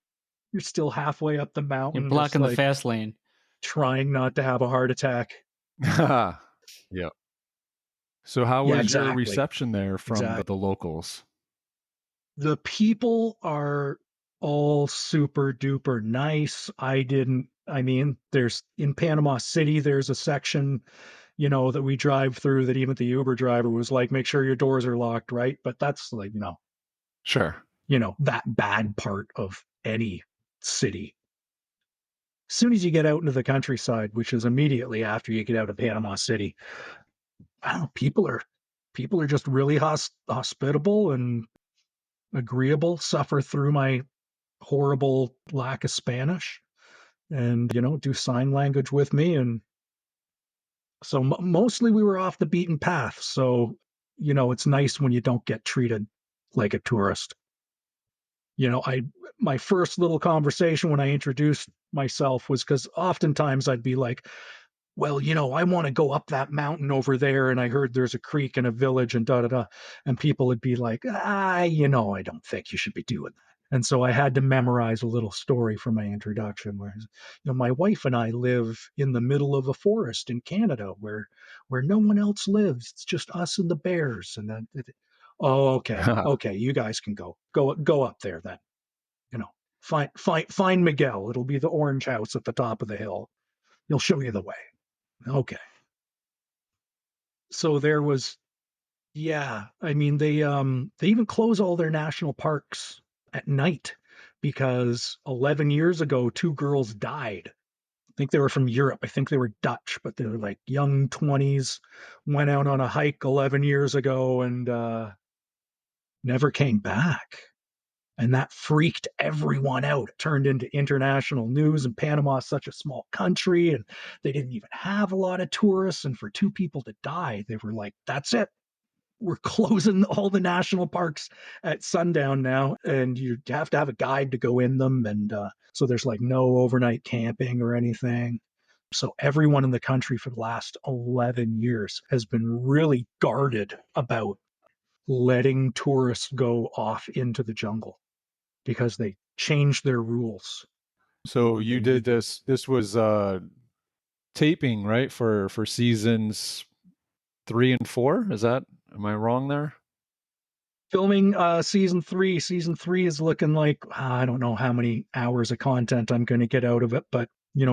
You're still halfway up the mountain. You're blocking just, the fast lane. Trying not to have a heart attack. Yeah. So how was your exactly. reception there from the locals? The people are all super duper nice. There's in Panama City, there's a section, that we drive through that even the Uber driver was like, make sure your doors are locked, right? But that's like, Sure. That bad part of any city. As soon as you get out into the countryside, which is immediately after you get out of Panama City, people are just really hospitable and agreeable. Suffer through my horrible lack of Spanish, and do sign language with me. And so mostly we were off the beaten path. So it's nice when you don't get treated like a tourist. My first little conversation when I introduced myself was because oftentimes I'd be like, well, I want to go up that mountain over there, and I heard there's a creek and a village and da-da-da. And people would be like, I don't think you should be doing that. And so I had to memorize a little story for my introduction, where, my wife and I live in the middle of a forest in Canada where no one else lives. It's just us and the bears. And then, oh, okay, you guys can go up there then. Find Miguel. It'll be the orange house at the top of the hill. He'll show you the way. Okay. So there was, they even close all their national parks at night because 11 years ago, 2 girls died. I think they were from Europe. I think they were Dutch, but they were like young 20s, went out on a hike 11 years ago and never came back. And that freaked everyone out. It turned into international news, and Panama is such a small country, and they didn't even have a lot of tourists. And for 2 people to die, they were like, that's it. We're closing all the national parks at sundown now, and you have to have a guide to go in them. And so there's like no overnight camping or anything. So everyone in the country for the last 11 years has been really guarded about letting tourists go off into the jungle because they changed their rules. So you did this. This was taping, right, for seasons 3 and 4. Is that? Am I wrong there? Filming season 3. Season 3 is looking like I don't know how many hours of content I'm going to get out of it, but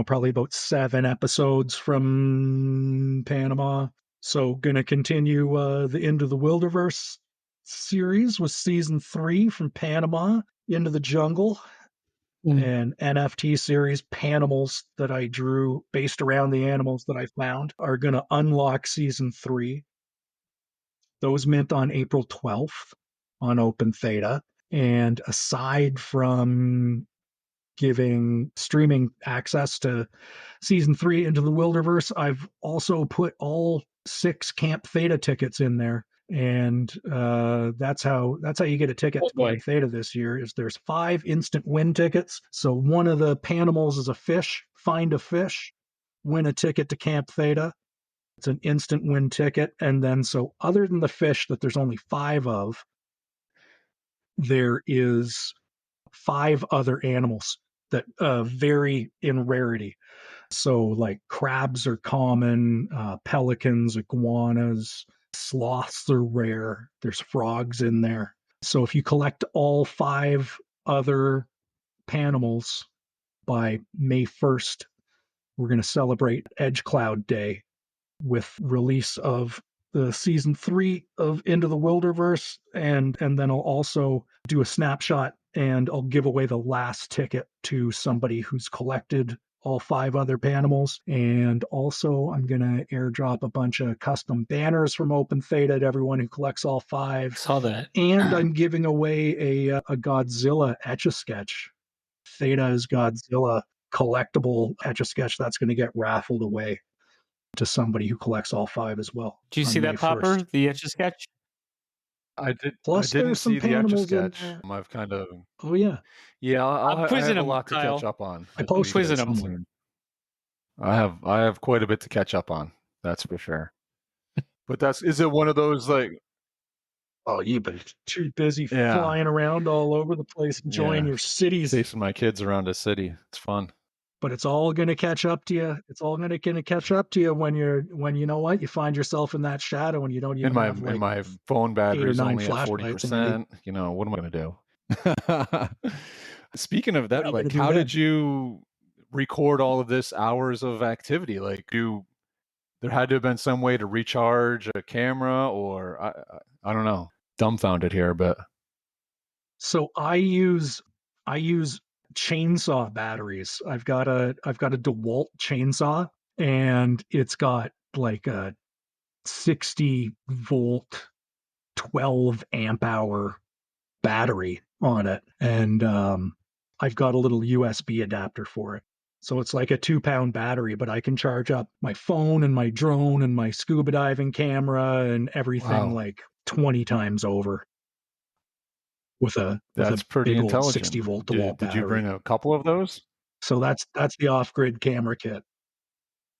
probably about 7 episodes from Panama. So going to continue the Into the Wilderverse series with season 3 from Panama into the jungle. And NFT series Panamals that I drew based around the animals that I found are going to unlock season 3. Those mint on April 12th on OpenTheta. And aside from giving streaming access to season 3 into the Wilderverse, I've also put all 6 Camp Theta tickets in there. And that's how you get a ticket to Camp Theta this year. Is there's 5 instant win tickets. So one of the Panamals is a fish. Find a fish, win a ticket to Camp Theta. It's an instant win ticket. And then so other than the fish that there's only 5 of, there is 5 other animals that vary in rarity. So like crabs are common, pelicans, iguanas, sloths are rare. There's frogs in there. So if you collect all 5 other Panamals by May 1st, we're going to celebrate Edge Cloud Day with release of the season 3 of Into the Wilderverse, and then I'll also do a snapshot and I'll give away the last ticket to somebody who's collected all 5 other Panamals. And also I'm going to airdrop a bunch of custom banners from OpenTheta to everyone who collects all 5. Saw that. And I'm giving away a Godzilla Etch-a-Sketch. Theta is Godzilla collectible Etch-a-Sketch that's going to get raffled away to somebody who collects all 5 as well. Do you see that, Popper? 1st. The Etch-a-Sketch? I did. Plus, I didn't there's some see the Panamals in Etch-a-Sketch. there. I've kind of. Oh yeah. Yeah, I'm I quizzing have a him, lot to Kyle. catch up on. I posted quizzing it him. somewhere. I have quite a bit to catch up on. That's for sure. But is it one of those like? Oh, you've been too busy Yeah. flying around all over the place, enjoying Yeah. your cities. Chasing my kids around a city. It's fun. But it's all going to catch up to you. It's all going to catch up to you when you know what, you find yourself in that shadow and you don't even have like my phone battery is 9 only at flashlights 40%. What am I going to do? Speaking of that, What am I like, gonna do how then? did you record all of this hours of activity? Like, there had to have been some way to recharge a camera, or I don't know. Dumbfounded here, but So I use chainsaw batteries. I've got a DeWalt chainsaw, and it's got like a 60 volt 12 amp hour battery on it, and I've got a little USB adapter for it. So it's like a 2-pound battery, but I can charge up my phone and my drone and my scuba diving camera and everything Wow. like 20 times over with a that's pretty big old intelligent. 60 volt Did DeWalt battery. you bring a couple of those? So that's the off-grid camera kit.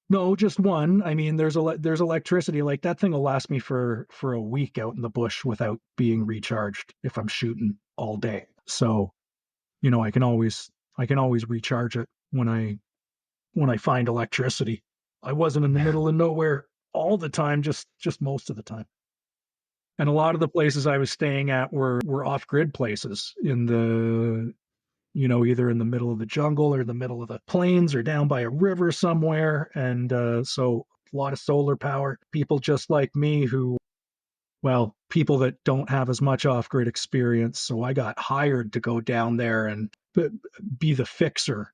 No, just one. I mean, there's electricity. Like that thing will last me for a week out in the bush without being recharged if I'm shooting all day. So, I can always recharge it when I find electricity. I wasn't in the middle of nowhere all the time, just most of the time. And a lot of the places I was staying at were off-grid places in the, either in the middle of the jungle or the middle of the plains or down by a river somewhere. And so a lot of solar power. People just like me people that don't have as much off-grid experience. So I got hired to go down there and be the fixer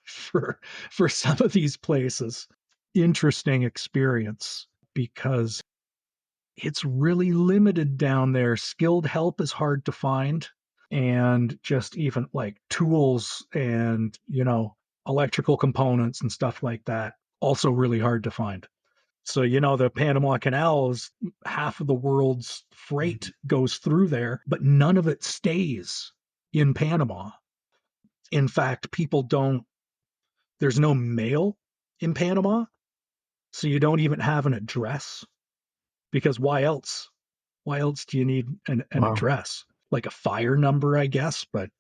for some of these places. Interesting experience because it's really limited down there. Skilled help is hard to find, and just even like tools and electrical components and stuff like that also really hard to find. So the Panama Canal is half of the world's freight goes through there, but none of it stays in Panama. In fact, there's no mail in Panama, so you don't even have an address, because why else Why else do you need an Wow. address? Like a fire number, I guess, but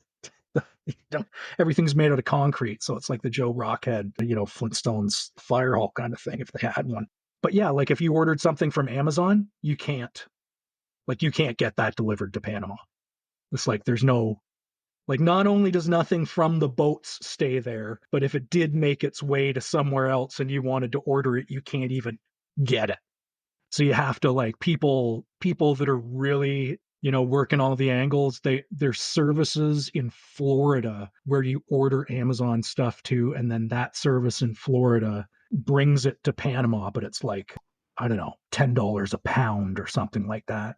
everything's made out of concrete. So it's like the Joe Rockhead, Flintstones fire hall kind of thing if they had one. But yeah, like if you ordered something from Amazon, you can't get that delivered to Panama. It's like there's no, like, not only does nothing from the boats stay there, but if it did make its way to somewhere else and you wanted to order it, you can't even get it. So you have to, like, people that are really, working all the angles, there's services in Florida where you order Amazon stuff to, and then that service in Florida brings it to Panama, but it's like, I don't know, $10 a pound or something like that.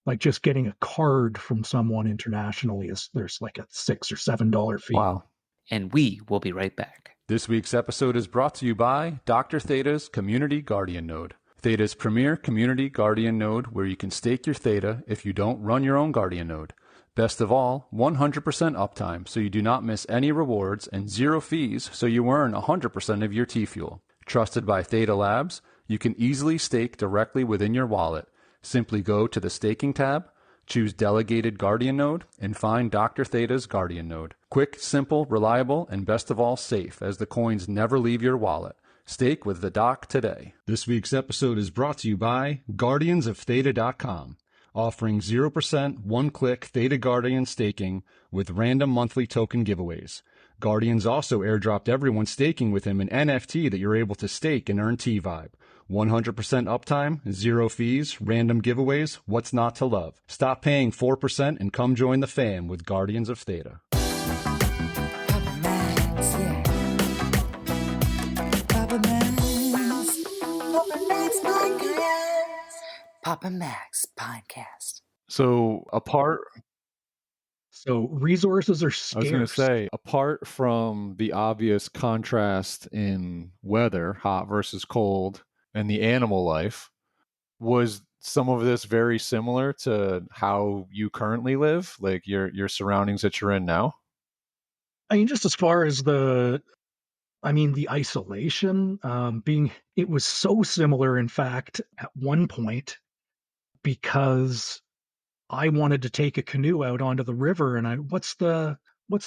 Like just getting a card from someone internationally there's like a $6 or $7 fee. Wow. And we will be right back. This week's episode is brought to you by Dr. Theta's Community Guardian Node. Theta's premier community guardian node where you can stake your Theta if you don't run your own guardian node. Best of all, 100% uptime so you do not miss any rewards and 0 fees so you earn 100% of your T-Fuel. Trusted by Theta Labs, you can easily stake directly within your wallet. Simply go to the Staking tab, choose Delegated Guardian Node, and find Dr. Theta's Guardian Node. Quick, simple, reliable, and best of all, safe, as the coins never leave your wallet. Stake with the Doc today. This week's episode is brought to you by GuardiansOfTheta.com, offering 0% one-click Theta Guardian staking with random monthly token giveaways. Guardians also airdropped everyone staking with him an NFT that you're able to stake and earn T-Vibe. 100% uptime, 0 fees, random giveaways, what's not to love? Stop paying 4% and come join the fam with Guardians of Theta. Papa Max, yeah. Papa Max. Papa Max Podcast. Papa Max Podcast. So So resources are I scarce. was going to say, apart from the obvious contrast in weather, hot versus cold, and the animal life, was some of this very similar to how you currently live, like your surroundings that you're in now? I mean, just as far as the isolation, it was so similar, in fact, at one point, because I wanted to take a canoe out onto the river, and what's the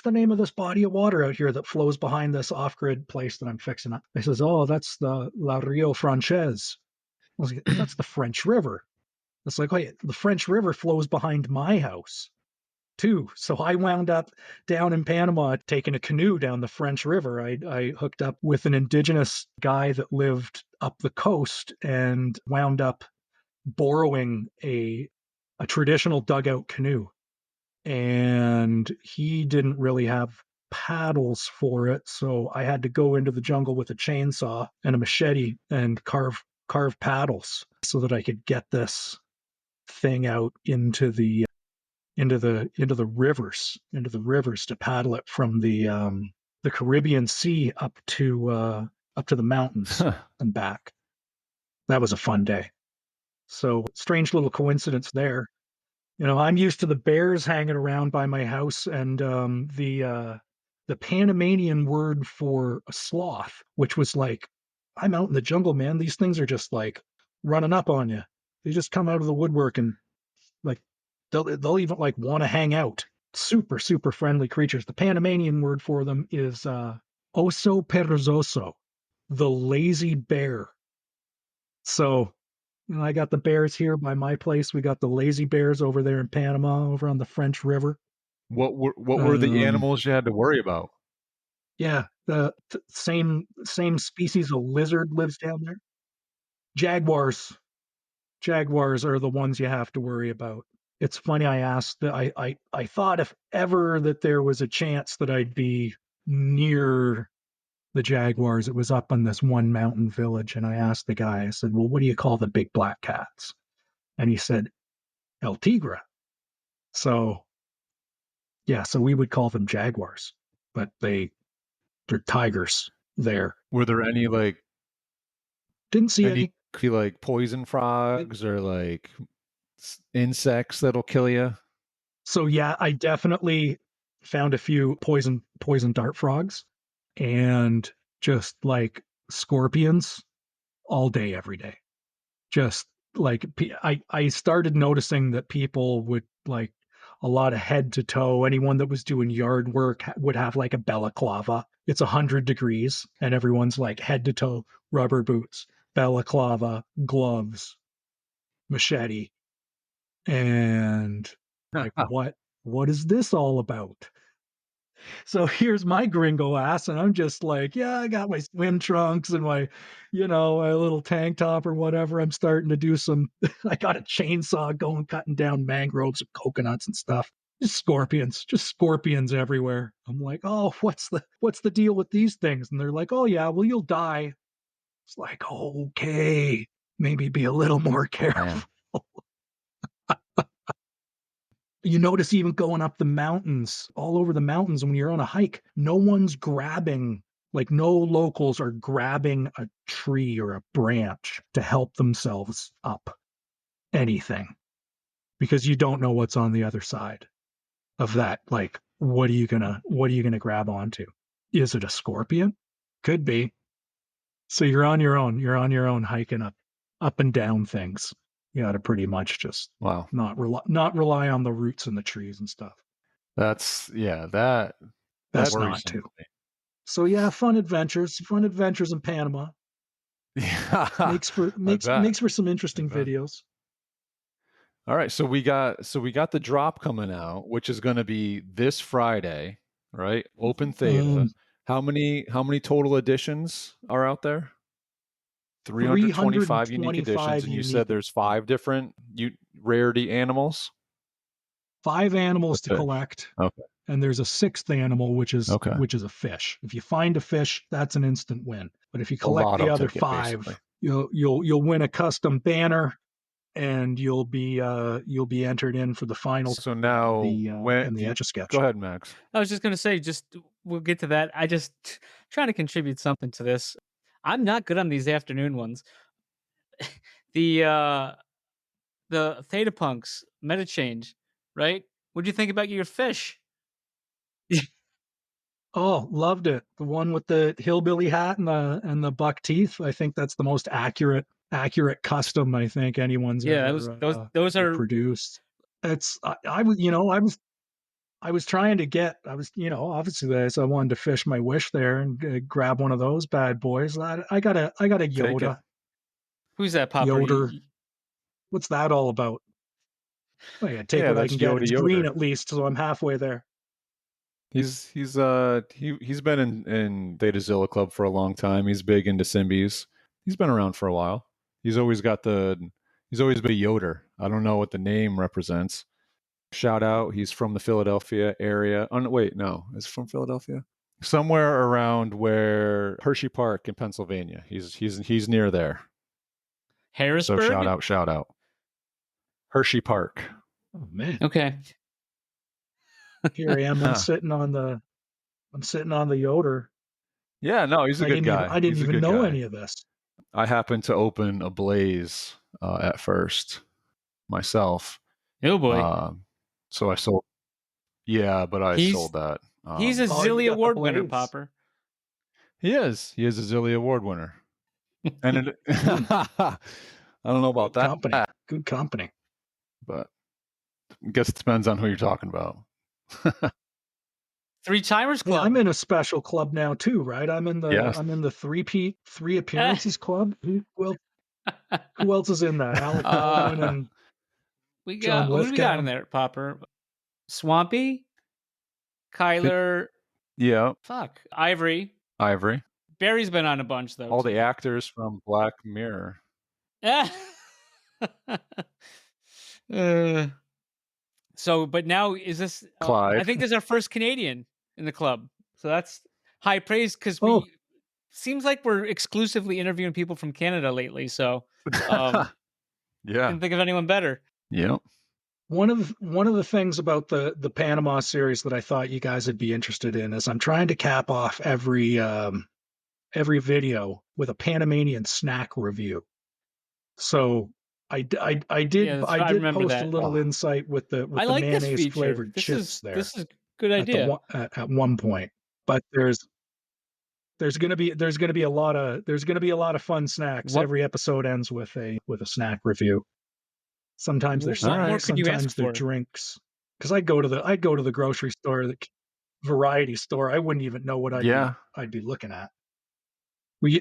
name of this body of water out here that flows behind this off-grid place that I'm fixing up? I says, oh, that's the La Rio Frances. I was like, that's the French River. It's like, wait, the French River flows behind my house too. So I wound up down in Panama taking a canoe down the French River. I hooked up with an indigenous guy that lived up the coast and wound up borrowing a traditional dugout canoe. And he didn't really have paddles for it, so I had to go into the jungle with a chainsaw and a machete and carve paddles so that I could get this thing out into the rivers to paddle it from the Caribbean Sea up to the mountains and back. That was a fun day. So strange little coincidence there. I'm used to the bears hanging around by my house, and the Panamanian word for a sloth, which was like, I'm out in the jungle, man. These things are just like running up on you. They just come out of the woodwork and like they'll even like want to hang out. Super, super friendly creatures. The Panamanian word for them is oso perezoso, the lazy bear. So I got the bears here by my place. We got the lazy bears over there in Panama, over on the French River. What were the animals you had to worry about? Yeah, the same species of lizard lives down there. Jaguars. Jaguars are the ones you have to worry about. It's funny, I asked, I thought if ever that there was a chance that I'd be near the jaguars, it was up on this one mountain village, and I asked the guy, I said, well, what do you call the big black cats? And he said, El Tigre. So, yeah, so we would call them jaguars, but they're tigers there. Were there any Didn't see any. like poison frogs or like insects that'll kill you? So yeah, I definitely found a few poison dart frogs and just like scorpions all day, every day. Just like I started noticing that people would like a lot of head to toe. Anyone that was doing yard work would have like a balaclava. It's 100 degrees, and everyone's like head to toe, rubber boots, balaclava, gloves, machete, and like what is this all about? So here's my gringo ass, and I'm just like, yeah, I got my swim trunks and my, my little tank top or whatever. I'm starting to do some. I got a chainsaw going, cutting down mangroves and coconuts and stuff. Just scorpions everywhere. I'm like, oh, what's the deal with these things? And they're like, oh yeah, well you'll die. It's like, okay, maybe be a little more careful. Man. You notice even going up the mountains, all over the mountains, when you're on a hike, no one's grabbing, like no locals are grabbing a tree or a branch to help themselves up anything, because you don't know what's on the other side of that. Like, what are you gonna grab onto? Is it a scorpion? Could be. So you're on your own. You're on your own hiking up and down things. You got to pretty much just not rely on the roots and the trees and stuff. That's That's not too. So yeah, fun adventures in Panama. Yeah, makes for some interesting videos. All right, so we got the drop coming out, which is going to be this Friday, right? OpenTheta. How many total editions are out there? 325 unique editions, and you said there's 5 different rarity animals. 5 animals to collect. Okay. And there's a 6th animal, which is a fish. If you find a fish, that's an instant win. But if you collect the other 5, basically, you'll win a custom banner, and you'll be entered in for the final. So now, and the Etch-a-Sketch. Go ahead, Max. I was just going to say, we'll get to that. I just trying to contribute something to this. I'm not good on these afternoon ones. The Theta Punks meta change, right? What'd you think about your fish? Oh, loved it. The one with the hillbilly hat and the buck teeth. I think that's the most accurate custom I think anyone's ever those are produced. It's I was trying to get, obviously I wanted to fish my wish there and grab one of those bad boys. I got a Yoda. Who's that, Papa? Yoder. What's that all about? I gotta take what I can get. It's green at least, so I'm halfway there. He's been in Thetazilla Club for a long time. He's big into Symbies. He's been around for a while. He's always been a Yoder. I don't know what the name represents. Shout out, he's from the Philadelphia area. Oh, no, wait, no, is it from Philadelphia? Somewhere around where Hershey Park in Pennsylvania. He's near there. Harrisburg. So shout out. Hershey Park. Oh man. Okay. Here I am. I'm sitting on the Yoder. Yeah, no, he's a good guy. I didn't even know any of this. I happened to open a Blaze at first myself. Oh boy. So I sold. Yeah, but I sold that. He's a Zilly Award winner, Popper. He is. He is a Zilly Award winner. And I don't know about that. Good company. But I guess it depends on who you're talking about. 3 Timers Club. Yeah, I'm in a special club now too, right? I'm in the 3 appearances club. Who else is in that? Alec Baldwin and John what do we got in there, Popper? Swampy, Kyler. Yeah. Fuck. Ivory. Barry's been on a bunch though. All the actors from Black Mirror. So, but now is this? Clyde. I think this is our first Canadian in the club, so that's high praise because seems like we're exclusively interviewing people from Canada lately. So, yeah, can't think of anyone better. Yep. One of the things about the Panama series that I thought you guys would be interested in is I'm trying to cap off every video with a Panamanian snack review. So I did post a little insight with the mayonnaise flavored chips there. This is a good idea at one point, but there's There's gonna be a lot of fun snacks. What- Every episode ends with a snack review. Sometimes they're What more snacks, could you ask sometimes they're for? drinks. Because I go to the grocery store, the variety store. I wouldn't even know what I'd be looking at. Well,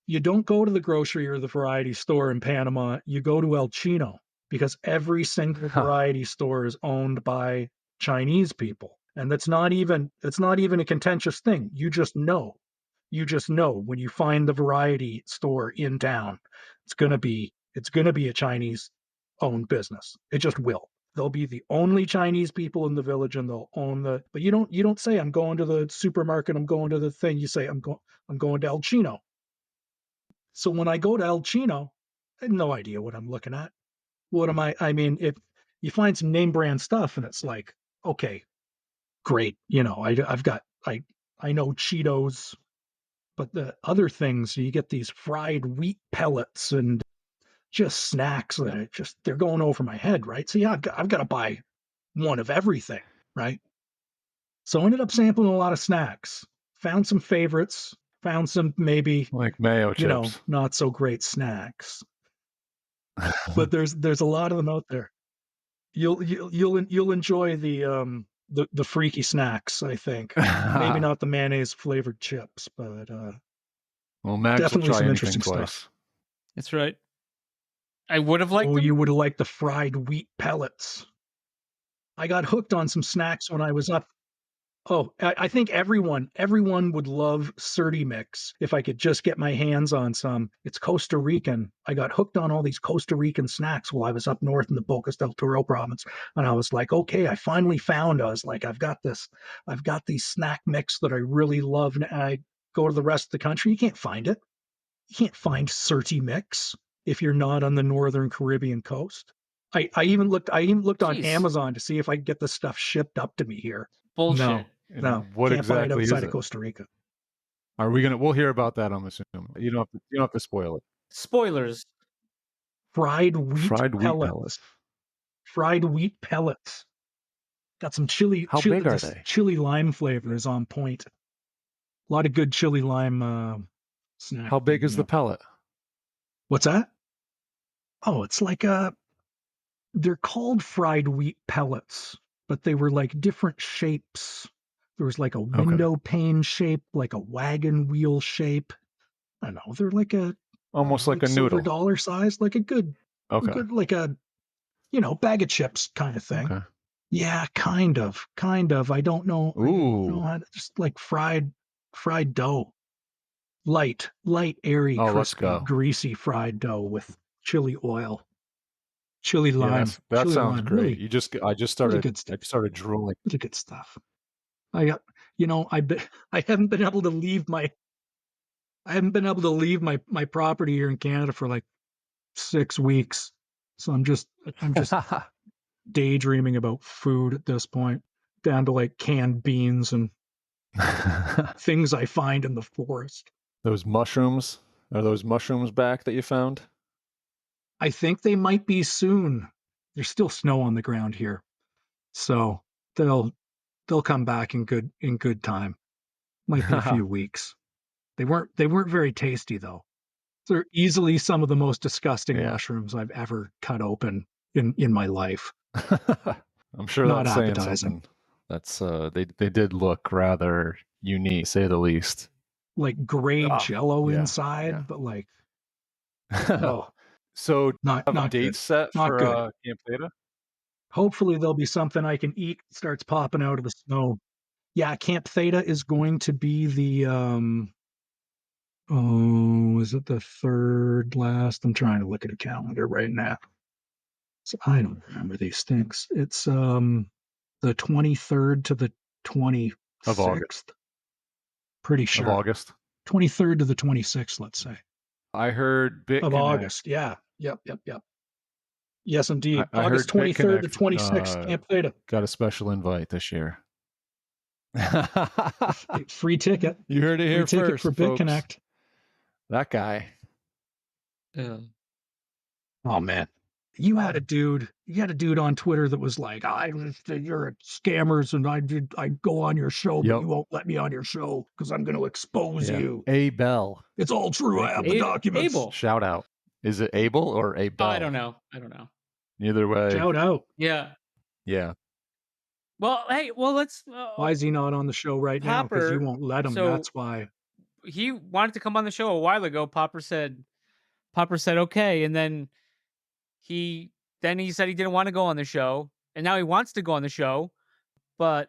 you don't go to the grocery or the variety store in Panama. You go to El Chino, because every single variety store is owned by Chinese people, and that's not even a contentious thing. You just know when you find the variety store in town, it's gonna be a Chinese owned business. It just will. They'll be the only Chinese people in the village, and they'll own but you don't say, I'm going to the supermarket, I'm going to the thing. You say, I'm going to El Chino. So when I go to El Chino, I have no idea what I'm looking at. What am I mean, if you find some name brand stuff and it's like, okay, great. I know Cheetos, but the other things, you get these fried wheat pellets and just snacks that they're going over my head, right? So yeah, I've got to buy one of everything, right? So I ended up sampling a lot of snacks, found some favorites, found some maybe like mayo chips. not so great snacks. But there's a lot of them out there. You'll enjoy the freaky snacks, I think. Maybe not the mayonnaise flavored chips, but well, Max definitely will try some anything interesting twice. stuff. That's right. I would have liked them. You would have liked the fried wheat pellets. I got hooked on some snacks when I was up. Oh, I think everyone would love Surti Mix if I could just get my hands on some. It's Costa Rican. I got hooked on all these Costa Rican snacks while I was up north in the Bocas del Toro province. And I was like, okay, I finally found, I was like, I've got these snack mix that I really love. And I go to the rest of the country. You can't find it. You can't find Surti Mix if you're not on the northern Caribbean coast. I even looked on Jeez. Amazon to see if I could get the stuff shipped up to me here. Bullshit. No, what can't find it exactly outside is of it? Costa Rica. Are we gonna? We'll hear about that. I'm assuming you don't have to spoil it. Spoilers. Fried wheat pellets. Pellets. Fried wheat pellets. Got some chili. How big are they? Chili lime flavor is on point. A lot of good chili lime snack. How big is the pellet? What's that? Oh, it's like they're called fried wheat pellets, but they were like different shapes. There was like a window pane shape, like a wagon wheel shape. I don't know. They're like almost like a silver noodle, dollar size, like a good, like a bag of chips kind of thing. Okay. Yeah, kind of. I don't know. Ooh. Just like fried dough, light, airy, crispy, greasy fried dough with chili oil. Chili lime. That chili sounds lime. great. Really, I just started drooling. really good stuff. I haven't been able to leave my property here in Canada for like 6 weeks. So I'm just daydreaming about food at this point, down to like canned beans and things I find in the forest. Those mushrooms, are those mushrooms back that you found? I think they might be soon. There's still snow on the ground here, so they'll come back in good time. Might be a few weeks. They weren't very tasty though. They're easily some of the most disgusting mushrooms I've ever cut open in my life. I'm sure Not that's saying appetizing. something. That's they did look rather unique, to say the least. Like gray jello inside, but like So not have a date good. set Not for good. Camp Theta? Hopefully there'll be something I can eat starts popping out of the snow. Yeah, Camp Theta is going to be the is it the third last? I'm trying to look at a calendar right now. So I don't remember these things. It's the 23rd to the 26th of August. Pretty sure. Of August. 23rd to the 26th, let's say. I heard BitConnect. Of August, yeah. Yep. Yes, indeed. I August heard 23rd to BitConnect, 26th, Camp Theta. Got a special invite this year. Free ticket. You heard it here Free ticket first, for folks. BitConnect. That guy. Yeah. Oh man, You had a dude on Twitter that was like, you're scammers and I go on your show, but Yep. you won't let me on your show because I'm going to expose Yeah. you. A Bell. It's all true. I have the documents. Abel. Shout out. Is it Abel or A Oh, Bell? I don't know. Either way. Shout out. Yeah. Yeah. Well, hey, let's. Why is he not on the show right now? Because you Popper, won't let him. so- That's why. He wanted to come on the show a while ago. Popper said okay, and then he said he didn't want to go on the show, and now he wants to go on the show, but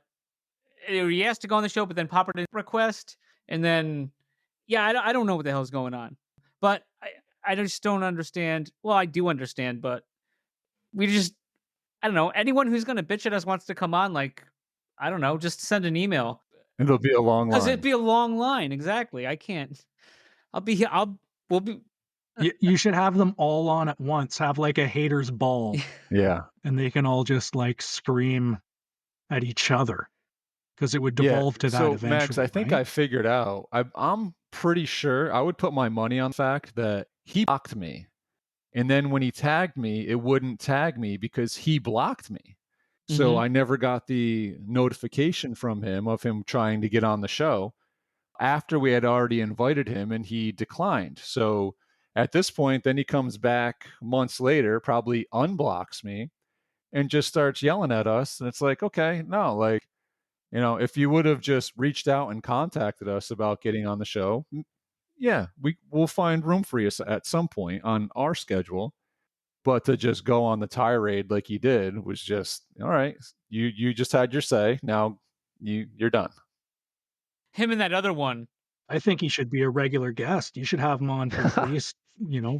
he asked to go on the show, but then Popper didn't request, and then I don't know what the hell's going on, but I just don't understand. Well, I do understand, but I don't know. Anyone who's going to bitch at us wants to come on, like, I don't know, just send an email. It'll be a long line. Because it'd be a long line. Exactly. I can't. We'll be. You should have them all on at once. Have like a haters ball. Yeah. And they can all just like scream at each other. Because it would devolve to that so, eventually. Max, I think right? I figured out. I'm pretty sure I would put my money on the fact that he blocked me. And then when he tagged me, it wouldn't tag me because he blocked me. So I never got the notification from him of him trying to get on the show after we had already invited him and he declined. So at this point, then he comes back months later, probably unblocks me and just starts yelling at us. And it's like, okay, no, like, you know, if you would have just reached out and contacted us about getting on the show, yeah, we'll find room for you at some point on our schedule. But to just go on the tirade like he did was just, all right, you just had your say. Now you're done. Him and that other one. I think he should be a regular guest. You should have him on for at least,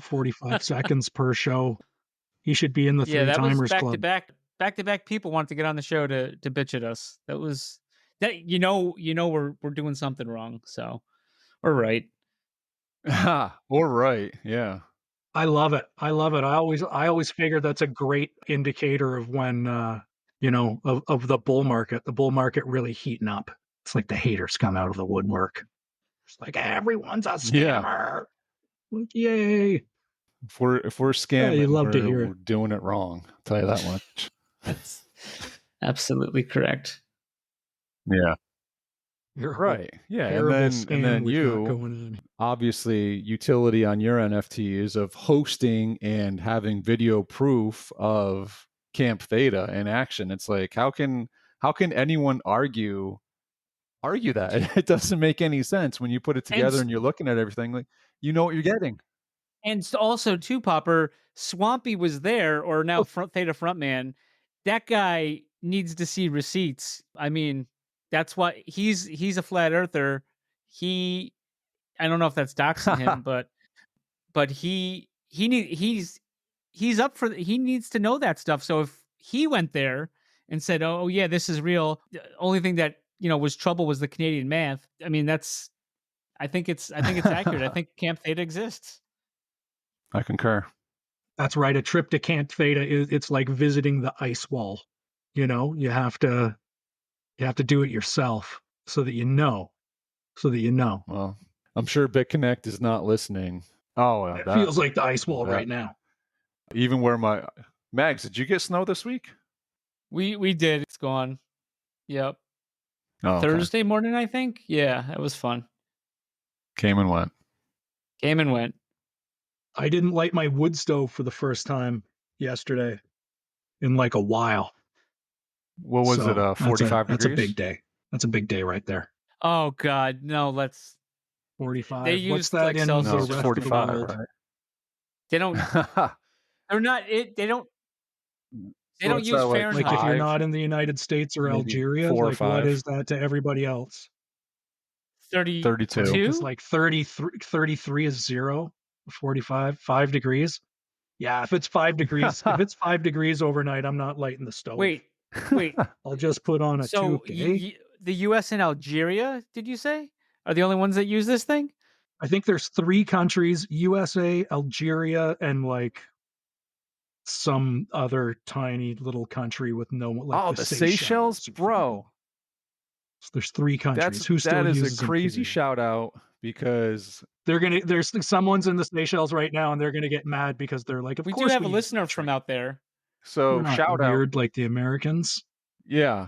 45 seconds per show. He should be in the Three That Timers was Club. back to back people wanted to get on the show to bitch at us. That was that we're doing something wrong. So we're right. Or right, yeah. I love it. I always figure that's a great indicator of when of the bull market. The bull market really heating up. It's like the haters come out of the woodwork. It's like everyone's a scammer. Like, yay. If we're scamming, you love to hear we're it. doing it wrong. I'll tell you that much. That's absolutely correct. Yeah. You're Right. Yeah. terrible And scam then we got you going on. obviously utility on your NFTs of hosting and having video proof of Camp Theta in action. It's like how can anyone argue that? It doesn't make any sense when you put it together and you're looking at everything like you know what you're getting. And also too, Popper, Swampy was there, or now Theta frontman. That guy needs to see receipts. I mean, that's why he's a flat earther. I don't know if that's doxing him, but he needs to know that stuff. So if he went there and said, "Oh yeah, this is real," the only thing that was trouble was the Canadian math. I mean, I think it's accurate. I think Camp Theta exists. I concur. That's right. A trip to Camp Theta it's like visiting the ice wall. You have to do it yourself so that you know. Well, I'm sure BitConnect is not listening. Oh, well, It feels like the ice wall right now. Even where Mags, did you get snow this week? We did. It's gone. Yep. Oh, okay. Thursday morning, I think. Yeah, that was fun. Came and went. I didn't light my wood stove for the first time yesterday in like a while. What was it? 45 degrees? That's a big day. That's a big day right there. Oh God, no! Let's 45. They What's used, that like, in Celsius. the No, rest it's of the 45, world? right? They don't. They're not. They don't. They don't what's use that, like, Fahrenheit. Like if you're Five, not in the United States or maybe Algeria, 4 or like what 5. is that to everybody else? 32. It's like 33 is 0, 45, 5 degrees. Yeah, if it's 5 degrees, if it's 5 degrees overnight, I'm not lighting the stove. Wait. I'll just put on a So toque. the U.S. and Algeria, did you say, are the only ones that use this thing? I think there's 3 countries: USA, Algeria, and like some other tiny little country with no, like Oh, the Seychelles, bro. So there's 3 countries. Who still that is uses a crazy Imperial? shout out because There's someone's in the Seychelles right now, and they're gonna get mad because they're like, of We do course have a we use listener the from train. out there. We're so not shout out. weird like the Americans. Yeah,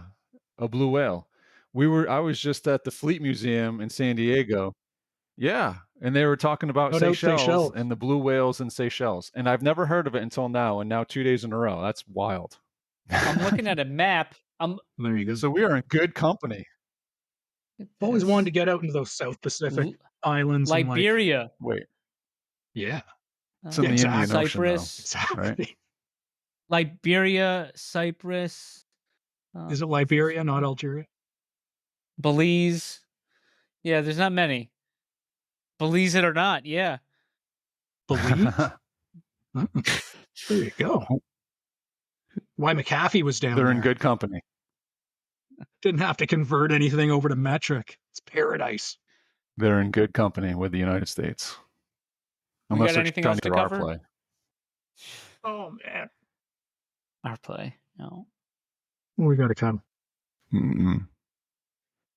a blue whale. I was just at the Fleet Museum in San Diego. Yeah, and they were talking about Shout out Seychelles Seychelles. and the blue whales in Seychelles, and I've never heard of it until now, and now 2 days in a row. That's wild. I'm looking at a map. There you go. So we are in good company. I've always wanted to get out into those South Pacific islands. Liberia. Wait, Yeah, it's in the Indian Ocean, though. Cyprus. exactly. Right? Liberia, Cyprus. Is it Liberia, not Algeria? Belize. Yeah, there's not many. Belize it or not, yeah. Belize? There you go. Why McAfee was down They're there. in good company. Didn't have to convert anything over to metric. It's paradise. They're in good company with the United States. We Unless got they're anything trying else to do our cover? play. Oh man, Our play. No. we got to come. Mm-mm.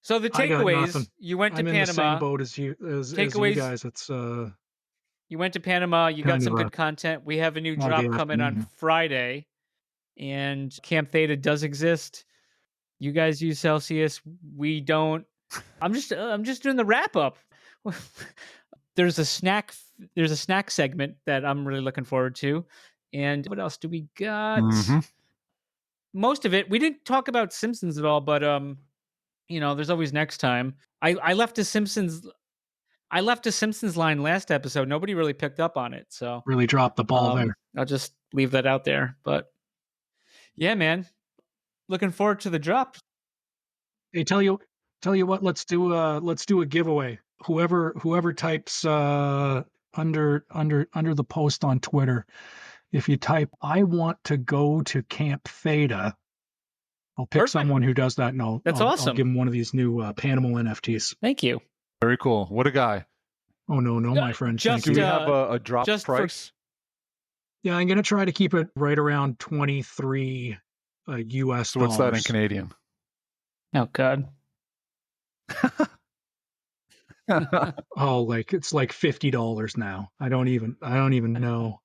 So the I got takeaways, nothing. you went to I'm in the same Panama. boat as you Takeaways- guys. It's You went to Panama. You got Kind some of a good content. We have a new Friday drop coming on afternoon. Friday, and Camp Theta does exist. You guys use Celsius. We don't. I'm just doing the wrap up. There's a snack segment that I'm really looking forward to. And what else do we got? Mhm. Most of it. We didn't talk about Simpsons at all, but there's always next time. I left a Simpsons line last episode. Nobody really picked up on it, so really dropped the ball there. I'll just leave that out there. But yeah, man, looking forward to the drop. Hey, tell you what. Let's do a giveaway. Whoever types under the post on Twitter, if you type "I want to go to Camp Theta," I'll pick Perfect. someone who does that. No, That's I'll awesome. give him one of these new Panamal NFTs. Thank you. Very cool. What a guy. Oh no, my friend. just, Thank Do you. we have a drop just for- price? Yeah, I'm gonna try to keep it right around 23 US So what's that in dollars. Canadian? Oh God. Oh, it's like $50 now. I don't even know.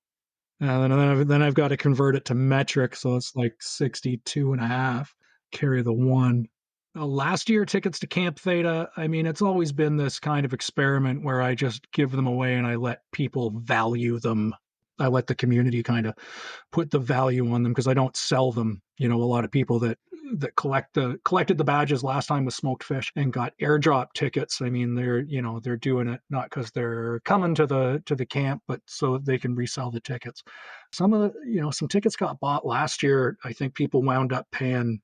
And then I've got to convert it to metric, so it's like 62.5. Carry the 1. Last year, tickets to Camp Theta. I mean, it's always been this kind of experiment where I just give them away and I let people value them. I let the community kind of put the value on them because I don't sell them. A lot of people that collected the badges last time with Smoked Fish and got airdrop tickets. I mean, they're doing it not because they're coming to the camp, but so they can resell the tickets. Some tickets got bought last year. I think people wound up paying,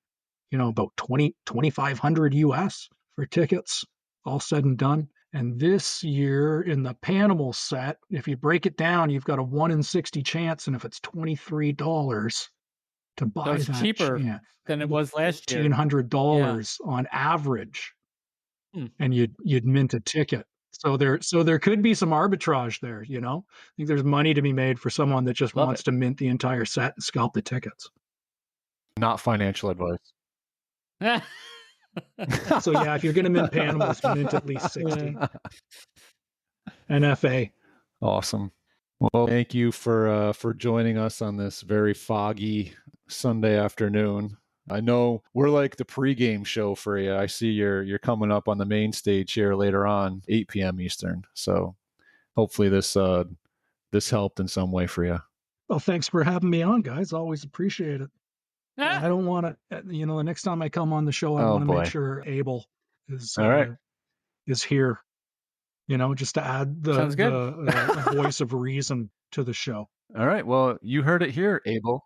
about $2,500 US for tickets, all said and done. And this year in the Panamal set, if you break it down, you've got a 1 in 60 chance, and if it's $23 to buy That's that cheaper chance, than it was last year. $1,500 on average, Hmm. and you'd mint a ticket. So there could be some arbitrage there. I think there's money to be made for someone that just Love wants it. to mint the entire set and scalp the tickets. Not financial advice. So yeah, if you're going to mint Panamals, mint at least 60. NFA. Awesome. Well, thank you for joining us on this very foggy Sunday afternoon. I know we're like the pregame show for you. I see you're coming up on the main stage here later on, 8 p.m. Eastern. So hopefully this helped in some way for you. Well, thanks for having me on, guys. Always appreciate it. I don't want to, the next time I come on the show, I want to make sure Abel is all right. Is here. Just to add the voice of reason to the show. All right. Well, you heard it here, Abel.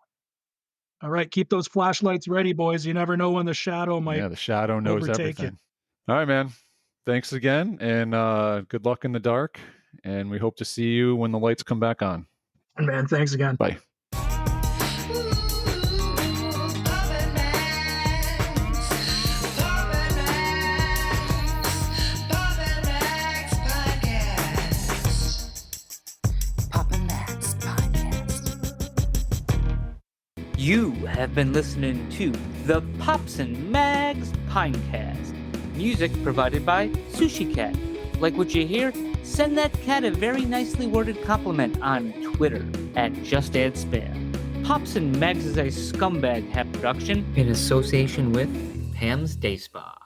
All right. Keep those flashlights ready, boys. You never know when the shadow might. Yeah, the shadow knows overtake everything. you. All right, man. Thanks again, and good luck in the dark. And we hope to see you when the lights come back on. Man, thanks again. Bye. You have been listening to the Pops and Mags Pinecast. Music provided by Sushi Cat. Like what you hear? Send that cat a very nicely worded compliment on Twitter at JustAddSpam. Pops and Mags is a scumbag hat production in association with Pam's Day Spa.